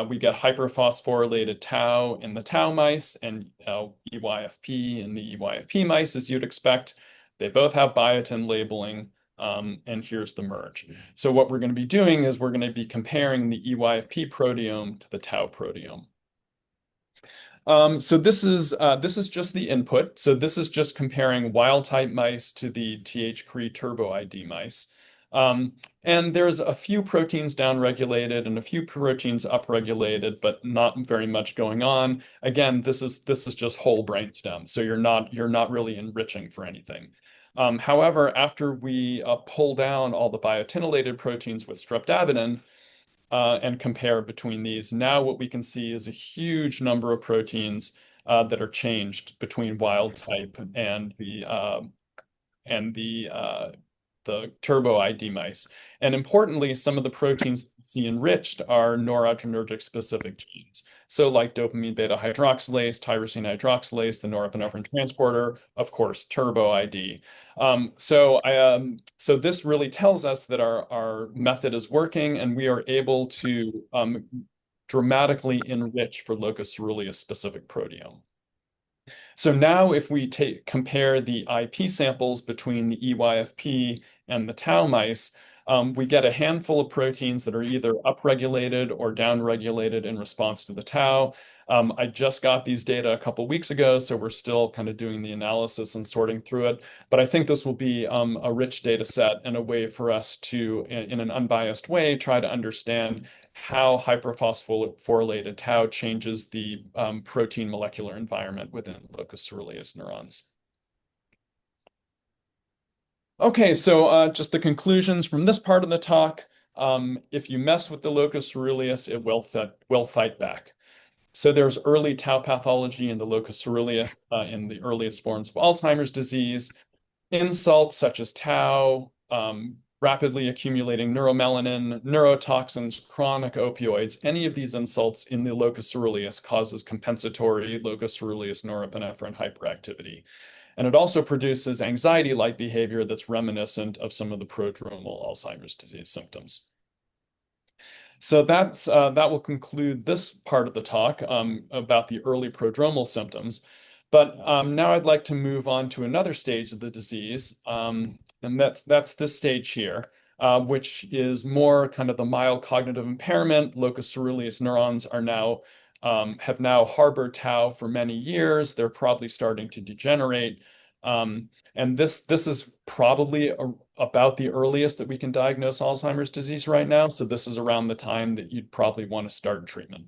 We get hyperphosphorylated tau in the tau mice and EYFP in the EYFP mice, as you'd expect. They both have biotin labeling, and here's the merge. So what we're going to be doing is we're going to be comparing the EYFP proteome to the tau proteome. So this is just the input. So this is just comparing wild type mice to the TH Cre TurboID mice. Um, and there's a few proteins downregulated and a few proteins upregulated, but not very much going on. Again, this is just whole brainstem, so you're not really enriching for anything. However, after we pull down all the biotinylated proteins with streptavidin, and compare between these. Now what we can see is a huge number of proteins that are changed between wild type and the turbo ID mice. And importantly, some of the proteins we see enriched are noradrenergic specific genes. So like dopamine beta hydroxylase, tyrosine hydroxylase, the norepinephrine transporter, of course, turbo ID. So this really tells us that our method is working and we are able to dramatically enrich for locus coeruleus specific proteome. So now if we compare the IP samples between the EYFP and the tau mice, we get a handful of proteins that are either upregulated or downregulated in response to the tau. I just got these data a couple weeks ago, so we're still kind of doing the analysis and sorting through it. But I think this will be a rich data set and a way for us to, in an unbiased way, try to understand how hyperphosphorylated tau changes the protein molecular environment within locus coeruleus neurons. Okay, so just the conclusions from this part of the talk. If you mess with the locus coeruleus, it will fight back. So there's early tau pathology in the locus coeruleus in the earliest forms of Alzheimer's disease. Insults such as tau, rapidly accumulating neuromelanin, neurotoxins, chronic opioids, any of these insults in the locus coeruleus causes compensatory locus coeruleus norepinephrine hyperactivity. And it also produces anxiety-like behavior that's reminiscent of some of the prodromal Alzheimer's disease symptoms. So that will conclude this part of the talk about the early prodromal symptoms. But now I'd like to move on to another stage of the disease, and that's this stage here, which is more kind of the mild cognitive impairment. Locus coeruleus neurons are now have now harbored tau for many years. They're probably starting to degenerate. And this is probably about the earliest that we can diagnose Alzheimer's disease right now. So this is around the time that you'd probably want to start treatment.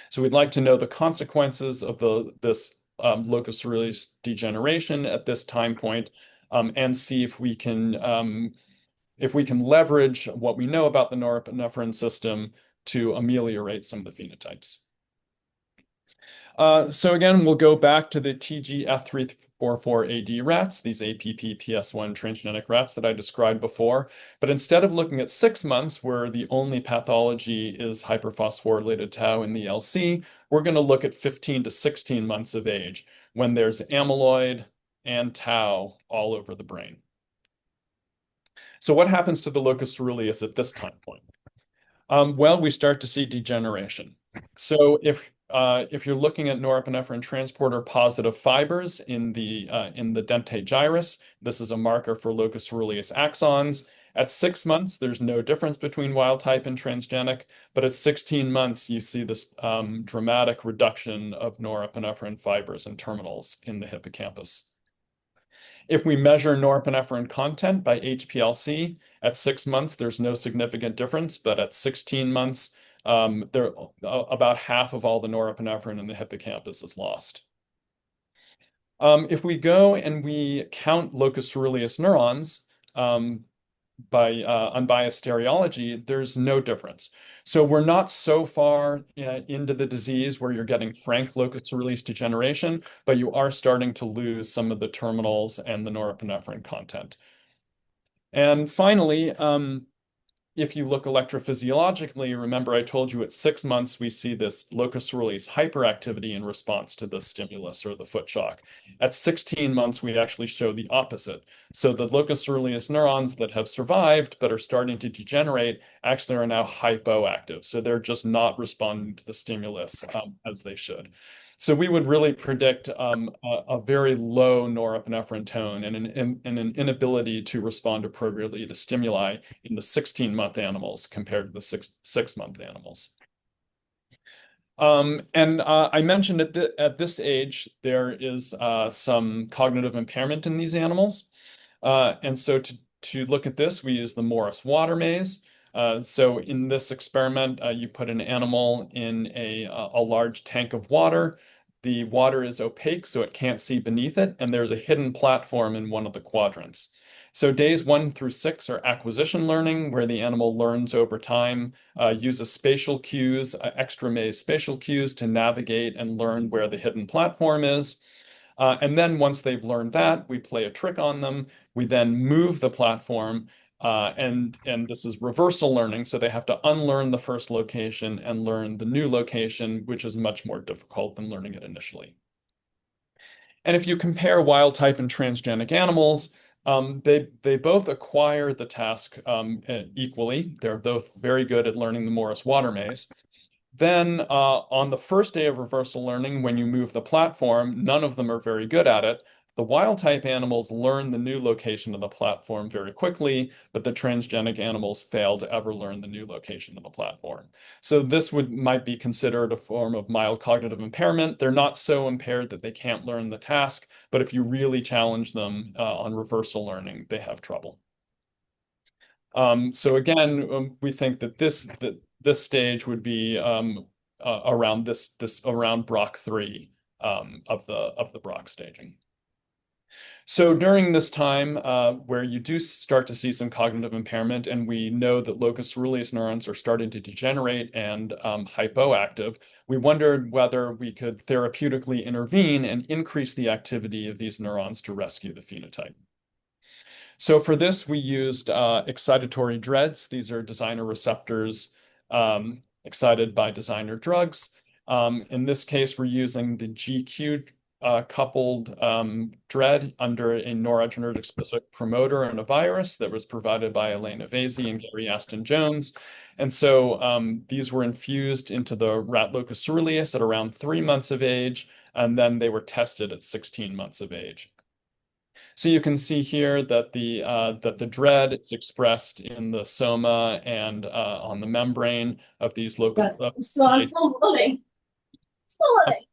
So we'd like to know the consequences of this locus coeruleus degeneration at this time point, and see if we can leverage what we know about the norepinephrine system to ameliorate some of the phenotypes. So again, we'll go back to the TGF344AD rats, these APP-PS1 transgenic rats that I described before. But instead of looking at 6 months, where the only pathology is hyperphosphorylated tau in the LC, we're going to look at 15 to 16 months of age, when there's amyloid and tau all over the brain. So what happens to the locus coeruleus at this time point? Well, we start to see degeneration. So if you're looking at norepinephrine transporter positive fibers in the dentate gyrus, this is a marker for locus coeruleus axons. At 6 months, there's no difference between wild type and transgenic, but at 16 months, you see this dramatic reduction of norepinephrine fibers and terminals in the hippocampus. If we measure norepinephrine content by HPLC, at 6 months, there's no significant difference, but at 16 months, about half of all the norepinephrine in the hippocampus is lost. If we go and we count locus coeruleus neurons by unbiased stereology, there's no difference. So we're not so far into the disease where you're getting frank locus coeruleus degeneration, but you are starting to lose some of the terminals and the norepinephrine content. And finally, if you look electrophysiologically, remember I told you at 6 months we see this locus coeruleus hyperactivity in response to the stimulus or the foot shock. At 16 months, we actually show the opposite. So the locus coeruleus neurons that have survived but are starting to degenerate actually are now hypoactive. So they're just not responding to the stimulus as they should. So we would really predict a very low norepinephrine tone and an inability to respond appropriately to stimuli in the 16-month animals compared to the six-month animals. And I mentioned at this age, there is some cognitive impairment in these animals. And so To look at this, we use the Morris water maze. So in this experiment, you put an animal in a large tank of water. The water is opaque, so it can't see beneath it, and there's a hidden platform in one of the quadrants. So days 1 through 6 are acquisition learning, where the animal learns over time, uses spatial cues, extra maze spatial cues to navigate and learn where the hidden platform is. And then once they've learned that, we play a trick on them. We then move the platform, and this is reversal learning. So they have to unlearn the first location and learn the new location, which is much more difficult than learning it initially. And if you compare wild type and transgenic animals, they both acquire the task equally. They're both very good at learning the Morris water maze. Then on the first day of reversal learning, when you move the platform, none of them are very good at it. The wild type animals learn the new location of the platform very quickly, but the transgenic animals fail to ever learn the new location of the platform. So this might be considered a form of mild cognitive impairment. They're not so impaired that they can't learn the task, but if you really challenge them on reversal learning, they have trouble. So again, we think that this stage would be around this around Brock 3 of the Brock staging. So during this time, where you do start to see some cognitive impairment, and we know that locus coeruleus neurons are starting to degenerate and hypoactive, we wondered whether we could therapeutically intervene and increase the activity of these neurons to rescue the phenotype. So for this, we used excitatory dreads. These are designer receptors excited by designer drugs. In this case, we're using the GQ coupled dread under a noradrenergic specific promoter and a virus that was provided by Elena Vasey and Gary Aston Jones. And so these were infused into the rat locus coeruleus at around 3 months of age, and then they were tested at 16 months of age. So you can see here that the dread is expressed in the soma and on the membrane of these local
So I'm still loading. Still loading.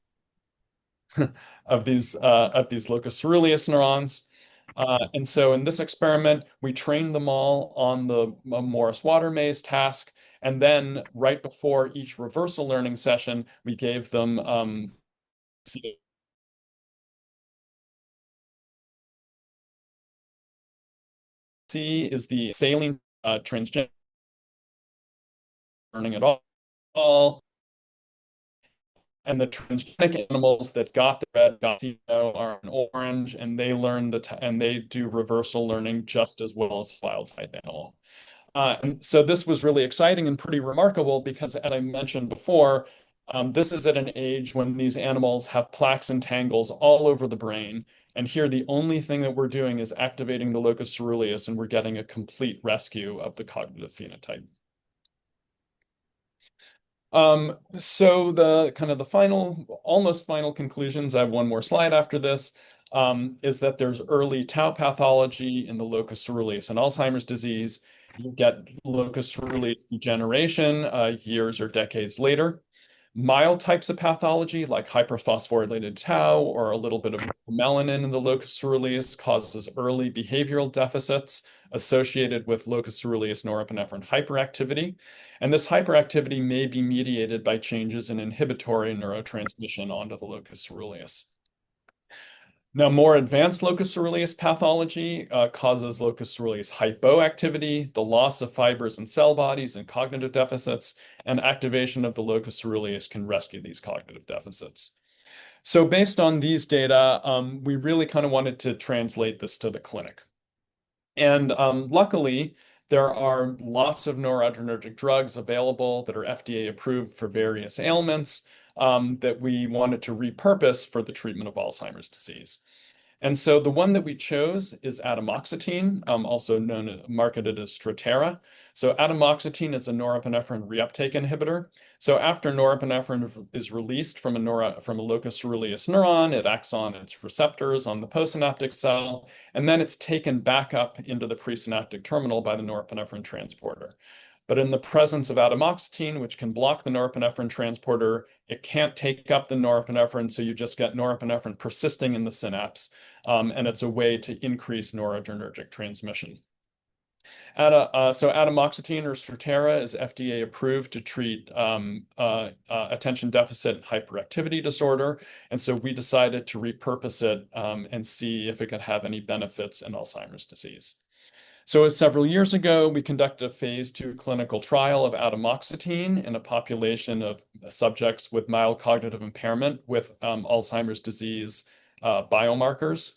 of these locus coeruleus neurons. And so in this experiment, we trained them all on the Morris water maze task, and then right before each reversal learning session, we gave them C is the saline transgenic learning at all. And the transgenic animals that got the red got zero are in orange, and they learn and they do reversal learning just as well as wild type animal. And so this was really exciting and pretty remarkable because, as I mentioned before, this is at an age when these animals have plaques and tangles all over the brain. And here, the only thing that we're doing is activating the locus coeruleus, and we're getting a complete rescue of the cognitive phenotype. So the kind of the final, almost final conclusions, I have one more slide after this, is that there's early tau pathology in the locus coeruleus and Alzheimer's disease. You get locus coeruleus degeneration years or decades later. Mild types of pathology like hyperphosphorylated tau or a little bit of melanin in the locus coeruleus causes early behavioral deficits associated with locus coeruleus norepinephrine hyperactivity. And this hyperactivity may be mediated by changes in inhibitory neurotransmission onto the locus coeruleus. Now, more advanced locus coeruleus pathology causes locus coeruleus hypoactivity, the loss of fibers and cell bodies, and cognitive deficits, and activation of the locus coeruleus can rescue these cognitive deficits. So based on these data, we really kind of wanted to translate this to the clinic. And luckily, there are lots of noradrenergic drugs available that are FDA approved for various ailments that we wanted to repurpose for the treatment of Alzheimer's disease. And so the one that we chose is atomoxetine, also marketed as Strattera. So atomoxetine is a norepinephrine reuptake inhibitor. So after norepinephrine is released from a locus coeruleus neuron, it acts on its receptors on the postsynaptic cell, and then it's taken back up into the presynaptic terminal by the norepinephrine transporter. But in the presence of atomoxetine, which can block the norepinephrine transporter, it can't take up the norepinephrine, so you just get norepinephrine persisting in the synapse, and it's a way to increase noradrenergic transmission. So atomoxetine or Strattera is FDA approved to treat attention deficit hyperactivity disorder. And so we decided to repurpose it and see if it could have any benefits in Alzheimer's disease. So several years ago, we conducted a phase 2 clinical trial of atomoxetine in a population of subjects with mild cognitive impairment with Alzheimer's disease biomarkers.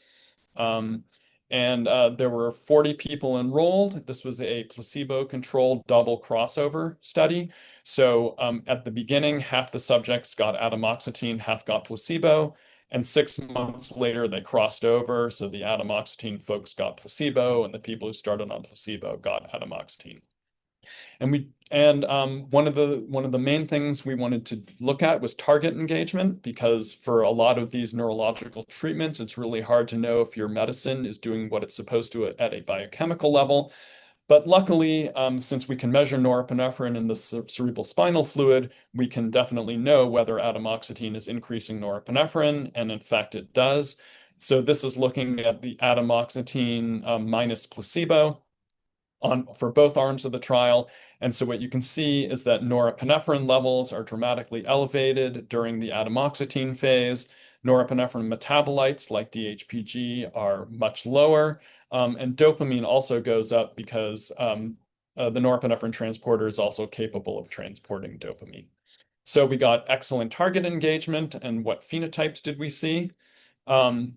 Um, there were 40 people enrolled. This was a placebo-controlled double crossover study. So at the beginning, half the subjects got atomoxetine, half got placebo. And 6 months later, they crossed over. So the atomoxetine folks got placebo, and the people who started on placebo got atomoxetine. One of the main things we wanted to look at was target engagement, because for a lot of these neurological treatments, it's really hard to know if your medicine is doing what it's supposed to at a biochemical level. But luckily, since we can measure norepinephrine in the cerebral spinal fluid, we can definitely know whether atomoxetine is increasing norepinephrine, and in fact, it does. So this is looking at the atomoxetine minus placebo for both arms of the trial. And so what you can see is that norepinephrine levels are dramatically elevated during the atomoxetine phase. Norepinephrine metabolites like DHPG are much lower. And dopamine also goes up because the norepinephrine transporter is also capable of transporting dopamine. So we got excellent target engagement. And what phenotypes did we see? One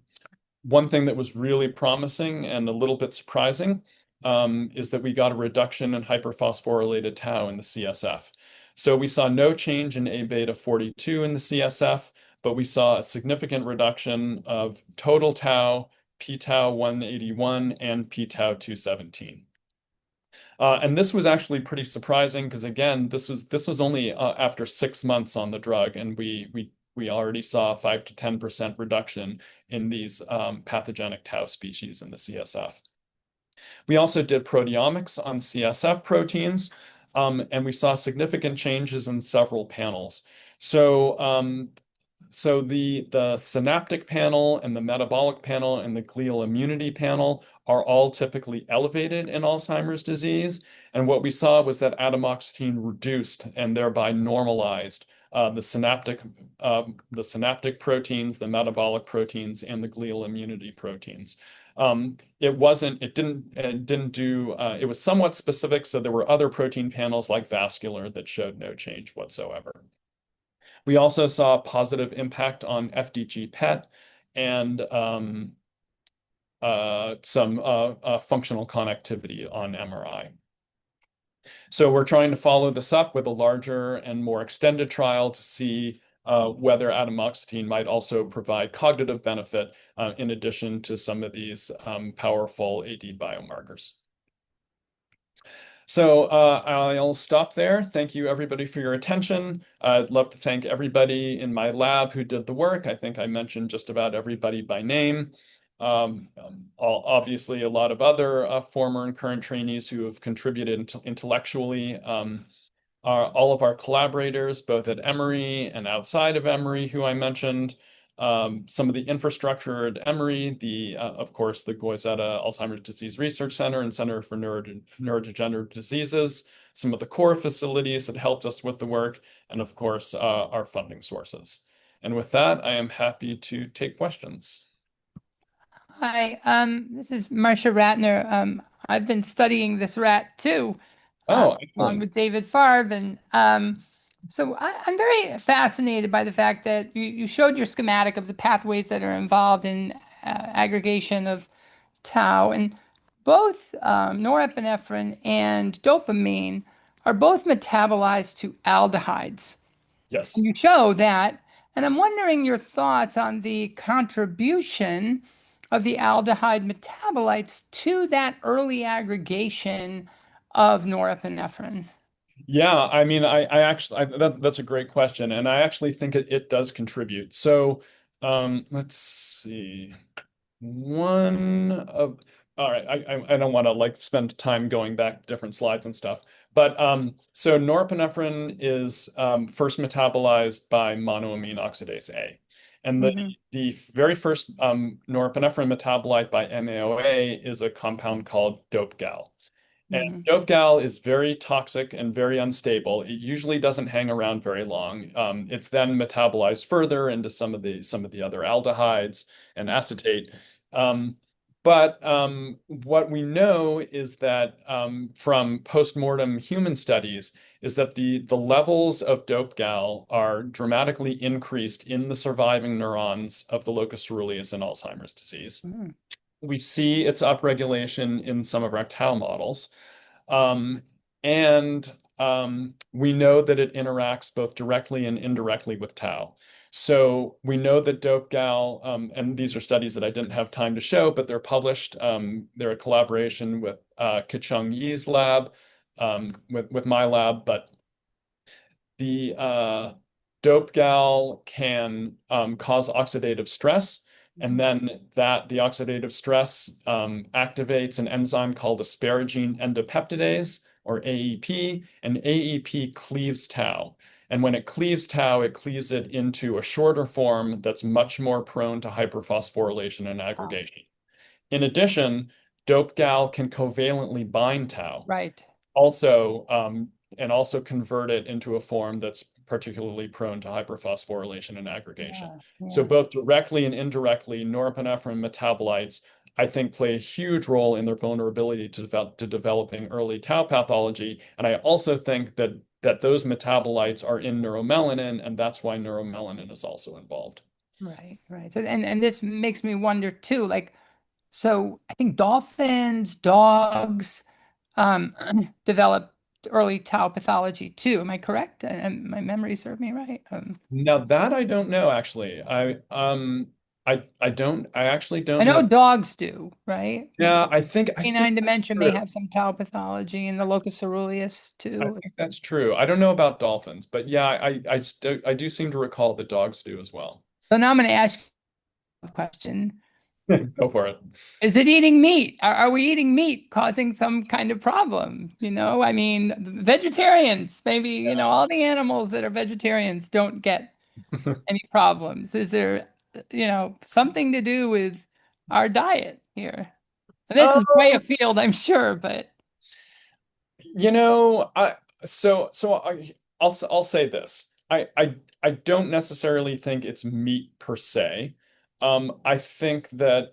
thing that was really promising and a little bit surprising is that we got a reduction in hyperphosphorylated tau in the CSF. So we saw no change in A beta 42 in the CSF, but we saw a significant reduction of total tau, p-tau 181, and p-tau 217. And this was actually pretty surprising because, again, this was only after 6 months on the drug, and we already saw a 5 to 10% reduction in these pathogenic tau species in the CSF. We also did proteomics on CSF proteins, and we saw significant changes in several panels. So the synaptic panel and the metabolic panel and the glial immunity panel are all typically elevated in Alzheimer's disease. And what we saw was that atomoxetine reduced and thereby normalized the synaptic proteins, the metabolic proteins, and the glial immunity proteins. It was somewhat specific, so there were other protein panels like vascular that showed no change whatsoever. We also saw a positive impact on FDG PET and some functional connectivity on MRI. So we're trying to follow this up with a larger and more extended trial to see whether atomoxetine might also provide cognitive benefit in addition to some of these powerful AD biomarkers. So I'll stop there. Thank you, everybody, for your attention. I'd love to thank everybody in my lab who did the work. I think I mentioned just about everybody by name. Obviously, a lot of other former and current trainees who have contributed intellectually. All of our collaborators, both at Emory and outside of Emory, who I mentioned. Some of the infrastructure at Emory, of course, the Goizeta Alzheimer's Disease Research Center and Center for Neurodegenerative Diseases, some of the core facilities that helped us with the work, and of course, our funding sources. And with that, I am happy to take questions.
Hi, this is Marcia Ratner. I've been studying this rat too,
Oh,
along
excellent.
with David Farb. And so I'm very fascinated by the fact that you showed your schematic of the pathways that are involved in aggregation of tau. And both norepinephrine and dopamine are both metabolized to aldehydes.
Yes.
You show that. And I'm wondering your thoughts on the contribution of the aldehyde metabolites to that early aggregation of norepinephrine.
Yeah, I mean, I actually that's a great question, and I actually think it does contribute. So, let's see. One of All right, I don't want to like spend time going back to different slides and stuff, but so norepinephrine is first metabolized by monoamine oxidase A, and the
Mhm.
the very first norepinephrine metabolite by MAOA is a compound called dope gal. And
Mhm.
dope gal is very toxic and very unstable. It usually doesn't hang around very long. It's then metabolized further into some of the other aldehydes and acetate. Um, but what we know is that from postmortem human studies is that the levels of dope gal are dramatically increased in the surviving neurons of the locus coeruleus in Alzheimer's disease.
Mhm.
We see its upregulation in some of our tau models. Um, and we know that it interacts both directly and indirectly with tau. So we know that dope gal, and these are studies that I didn't have time to show, but they're published. They're a collaboration with Kachung Yi's lab, with my lab, but the dope gal can cause oxidative stress, and then the oxidative stress activates an enzyme called asparagine endopeptidase, or AEP, and AEP cleaves tau. And when it cleaves tau, it cleaves it into a shorter form that's much more prone to hyperphosphorylation and
Wow.
aggregation. In addition, dope gal can covalently bind tau
Right.
also and also convert it into a form that's particularly prone to hyperphosphorylation and aggregation.
Yeah.
So
Yeah.
both directly and indirectly, norepinephrine metabolites, I think, play a huge role in their vulnerability to developing early tau pathology. And I also think that those metabolites are in neuromelanin, and that's why neuromelanin is also involved.
Right. Right. So, and this makes me wonder too, like, so I think dolphins, dogs, um, develop early tau pathology too. Am I correct? And my memory served me right.
Now that I don't know actually. I actually
I
don't
know
know.
dogs do, right?
Yeah, I think
Canine
that's
dementia may
true.
have some tau pathology in the locus coeruleus
I
too.
think that's true. I don't know about dolphins, but yeah, I do seem to recall that dogs do as well.
So now I'm going to ask you a question.
Go for it.
Is it eating meat? Are we eating meat causing some kind of problem? I mean, vegetarians, maybe, all the animals that are vegetarians don't get any problems. Is there, something to do with our diet here? And this is way
Um,
afield, I'm sure, but
You know, I'll say this. I don't necessarily think it's meat per se. I think that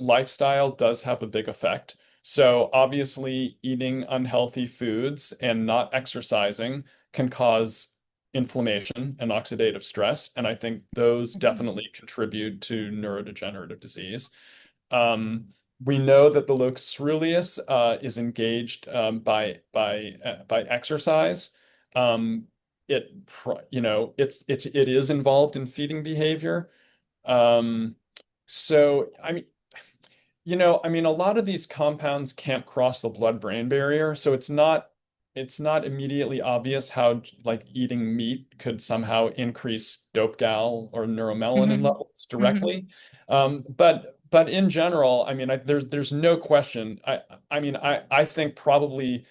lifestyle does have a big effect. So obviously eating unhealthy foods and not exercising can cause inflammation and oxidative stress, and I think those
Mhm.
definitely contribute to neurodegenerative disease. Um, we know that the locus coeruleus is engaged by exercise. Um, it is involved in feeding behavior. Um, so I mean, a lot of these compounds can't cross the blood-brain barrier, so it's not immediately obvious how like eating meat could somehow increase dope gal or neuromelanin
Mhm.
levels
Mhm.
directly. But in general, I mean, there's no question. I think probably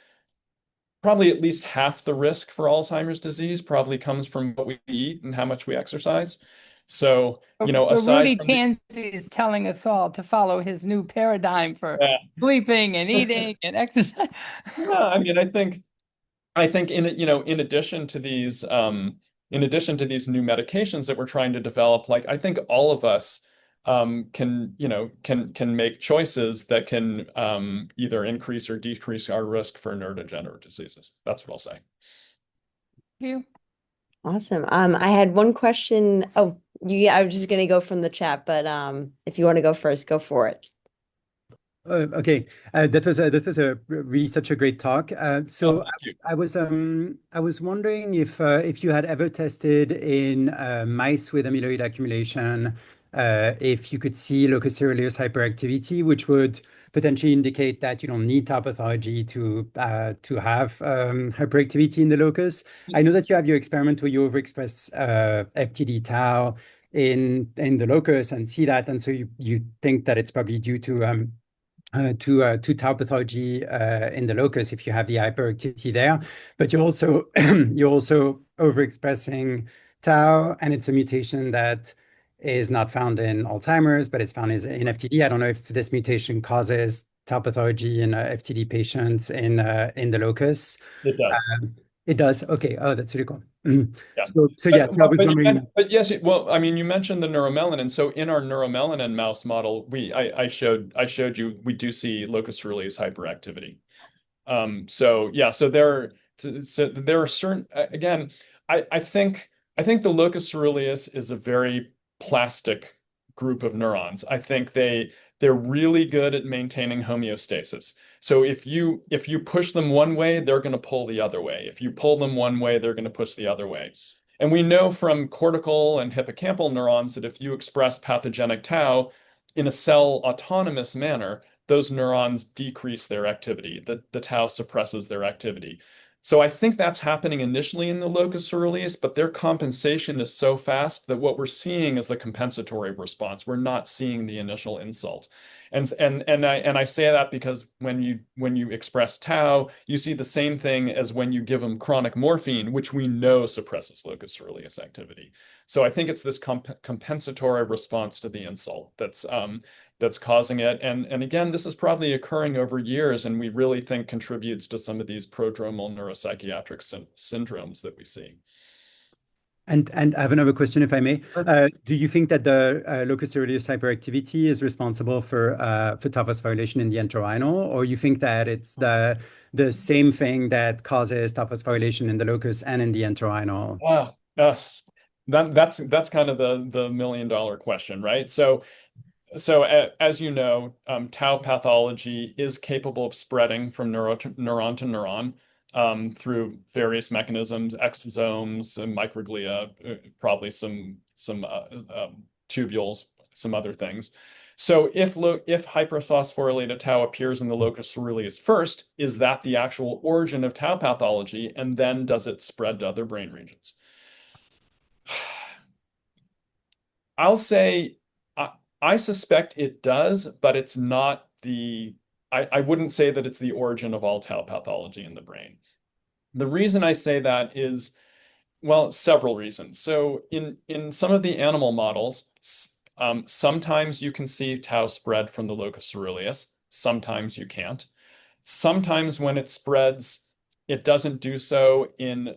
at least half the risk for Alzheimer's disease probably comes from what we eat and how much we exercise. So,
So
aside
Rudy
from the
Tanzi is telling us all to follow his new paradigm for sleeping and eating and exercise.
yeah, I mean, I think in addition to these new medications that we're trying to develop, like I think all of us can make choices that can either increase or decrease our risk for neurodegenerative diseases. That's what I'll say.
You.
Awesome. I had one question. Oh, I was just gonna go from the chat, but if you want to go first, go for it.
Okay, that was a really such a great talk.
Oh,
So
thank you.
I was wondering if you had ever tested in mice with amyloid accumulation, if you could see locus coeruleus hyperactivity, which would potentially indicate that you don't need tau pathology to have hyperactivity in the locus. I know that you have your experiment where you overexpress FTD tau in the locus and see that, and so you think that it's probably due to tau pathology in the locus if you have the hyperactivity there, but you're also overexpressing tau, and it's a mutation that is not found in Alzheimer's, but it's found in FTD. I don't know if this mutation causes tau pathology in FTD patients in the locus.
It does.
It does. Okay. Oh, that's really cool. Mhm.
Yeah.
So yeah. So I was wondering.
But yes, well, I mean, you mentioned the neuromelanin. So in our neuromelanin mouse model, I showed you we do see locus coeruleus hyperactivity. So yeah, so there are certain again, I think the locus coeruleus is a very plastic group of neurons. I think they're really good at maintaining homeostasis. So if you push them one way, they're going to pull the other way. If you pull them one way, they're going to push the other way. And we know from cortical and hippocampal neurons that if you express pathogenic tau in a cell autonomous manner, those neurons decrease their activity. The tau suppresses their activity. So I think that's happening initially in the locus coeruleus, but their compensation is so fast that what we're seeing is the compensatory response. We're not seeing the initial insult. And I say that because when you express tau, you see the same thing as when you give them chronic morphine, which we know suppresses locus coeruleus activity. So I think it's this compensatory response to the insult that's causing it. And again, this is probably occurring over years, and we really think contributes to some of these prodromal neuropsychiatric syndromes that we see.
And I have another question, if I may. Do you think that the locus coeruleus hyperactivity is responsible for tau phosphorylation in the entorhinal, or you think that it's the same thing that causes tau phosphorylation in the locus and in the entorhinal?
Yes. That's kind of the $1 million question, right? So as you know, tau pathology is capable of spreading from neuron to neuron through various mechanisms, exosomes, and microglia, probably some tubules, some other things. So if hyperphosphorylated tau appears in the locus coeruleus first, is that the actual origin of tau pathology, and then does it spread to other brain regions? I'll say I suspect it does, but it's not I wouldn't say that it's the origin of all tau pathology in the brain. The reason I say that is, well, several reasons. So in some of the animal models, sometimes you can see tau spread from the locus coeruleus, sometimes you can't. Sometimes when it spreads, it doesn't do so in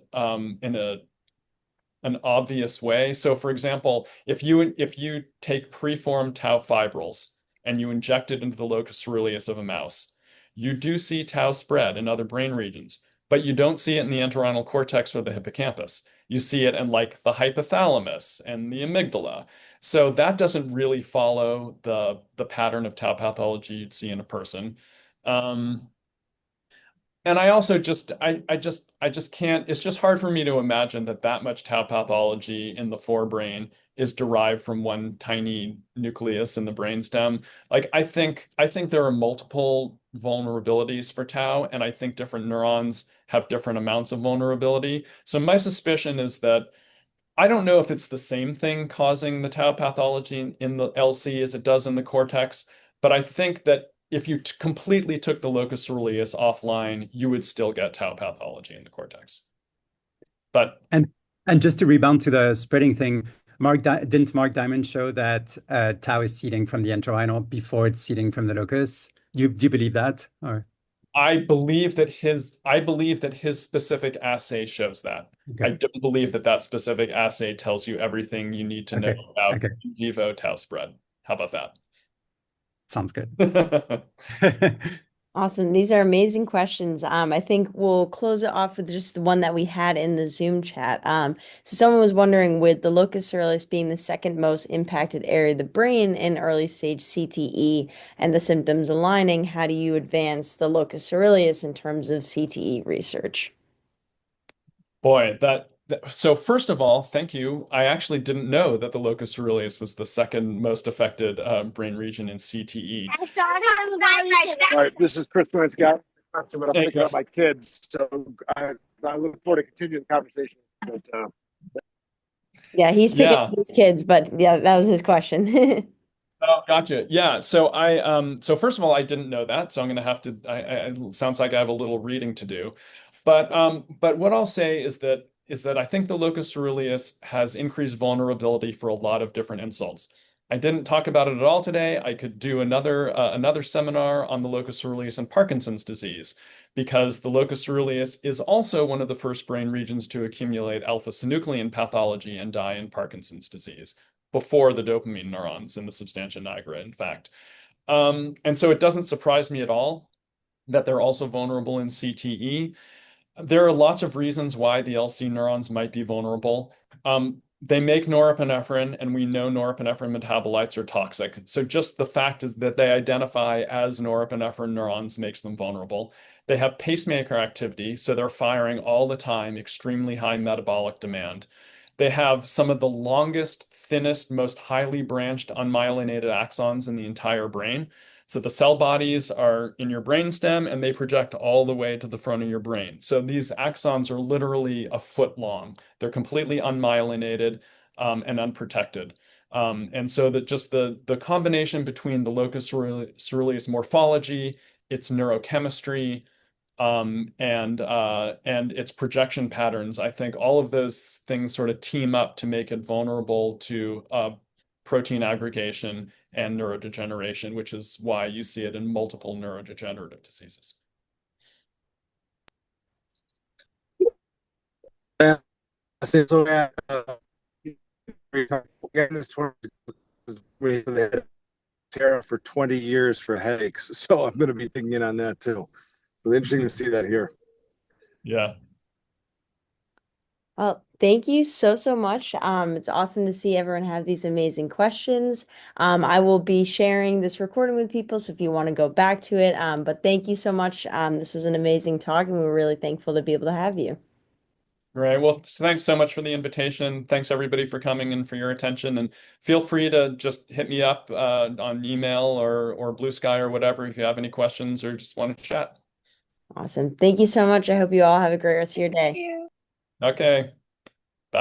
an obvious way. So for example, if you take preformed tau fibrils and you inject it into the locus coeruleus of a mouse, you do see tau spread in other brain regions, but you don't see it in the entorhinal cortex or the hippocampus. You see it in like the hypothalamus and the amygdala. So that doesn't really follow the pattern of tau pathology you'd see in a person. And I also I just can't, it's just hard for me to imagine that much tau pathology in the forebrain is derived from one tiny nucleus in the brainstem. Like I think there are multiple vulnerabilities for tau, and I think different neurons have different amounts of vulnerability. So my suspicion is that I don't know if it's the same thing causing the tau pathology in the LC as it does in the cortex, but I think that if you completely took the locus coeruleus offline, you would still get tau pathology in the cortex. But
And just to rebound to the spreading thing, didn't Mark Diamond show that tau is seeding from the entorhinal before it's seeding from the locus? Do you believe that? Or
I believe that his specific assay shows that. I
okay,
don't believe that specific assay tells you everything you need to know
okay,
about
okay,
in vivo tau spread. How about
sounds good.
that?
Awesome. These are amazing questions. I think we'll close it off with just the one that we had in the Zoom chat. So someone was wondering, with the locus coeruleus being the second most impacted area of the brain in early stage CTE and the symptoms aligning, how do you advance the locus coeruleus in terms of CTE research?
Boy, so first of all, thank you. I actually didn't know that the locus coeruleus was the second most affected brain region in CTE.
All right, this is Chris Scott. But I'm
Hey,
picking up
Chris.
my kids, so I look forward to continuing the conversation. But
Yeah, he's picking up
Yeah.
his kids, but yeah, that was his question.
Oh, gotcha. Yeah. So first of all, I didn't know that, so I'm gonna have to. It sounds like I have a little reading to do, but what I'll say is that I think the locus coeruleus has increased vulnerability for a lot of different insults. I didn't talk about it at all today. I could do another seminar on the locus coeruleus and Parkinson's disease, because the locus coeruleus is also one of the first brain regions to accumulate alpha-synuclein pathology and die in Parkinson's disease, before the dopamine neurons in the substantia nigra, in fact. And so it doesn't surprise me at all that they're also vulnerable in CTE. There are lots of reasons why the LC neurons might be vulnerable. They make norepinephrine, and we know norepinephrine metabolites are toxic. So just the fact is that they identify as norepinephrine neurons makes them vulnerable. They have pacemaker activity, so they're firing all the time, extremely high metabolic demand. They have some of the longest, thinnest, most highly branched unmyelinated axons in the entire brain. So the cell bodies are in your brainstem and they project all the way to the front of your brain. So these axons are literally a foot long. They're completely unmyelinated and unprotected. And so that just the combination between the locus coeruleus morphology, its neurochemistry, and its projection patterns, I think all of those things sort of team up to make it vulnerable to protein aggregation and neurodegeneration, which is why you see it in multiple neurodegenerative diseases.
So, this was Tara for 20 years for headaches, so I'm going to be digging in on that too. It's interesting to see that here.
Yeah.
Well, thank you so, so much. It's awesome to see everyone have these amazing questions. I will be sharing this recording with people, so if you want to go back to it. But thank you so much. This was an amazing talk, and we're really thankful to be able to have you.
Right. Well, thanks so much for the invitation. Thanks everybody for coming and for your attention. And feel free to just hit me up on email or Blue Sky or whatever if you have any questions or just want to chat.
Awesome. Thank you so much. I hope you all have a great rest of your day.
Thank you.
Okay.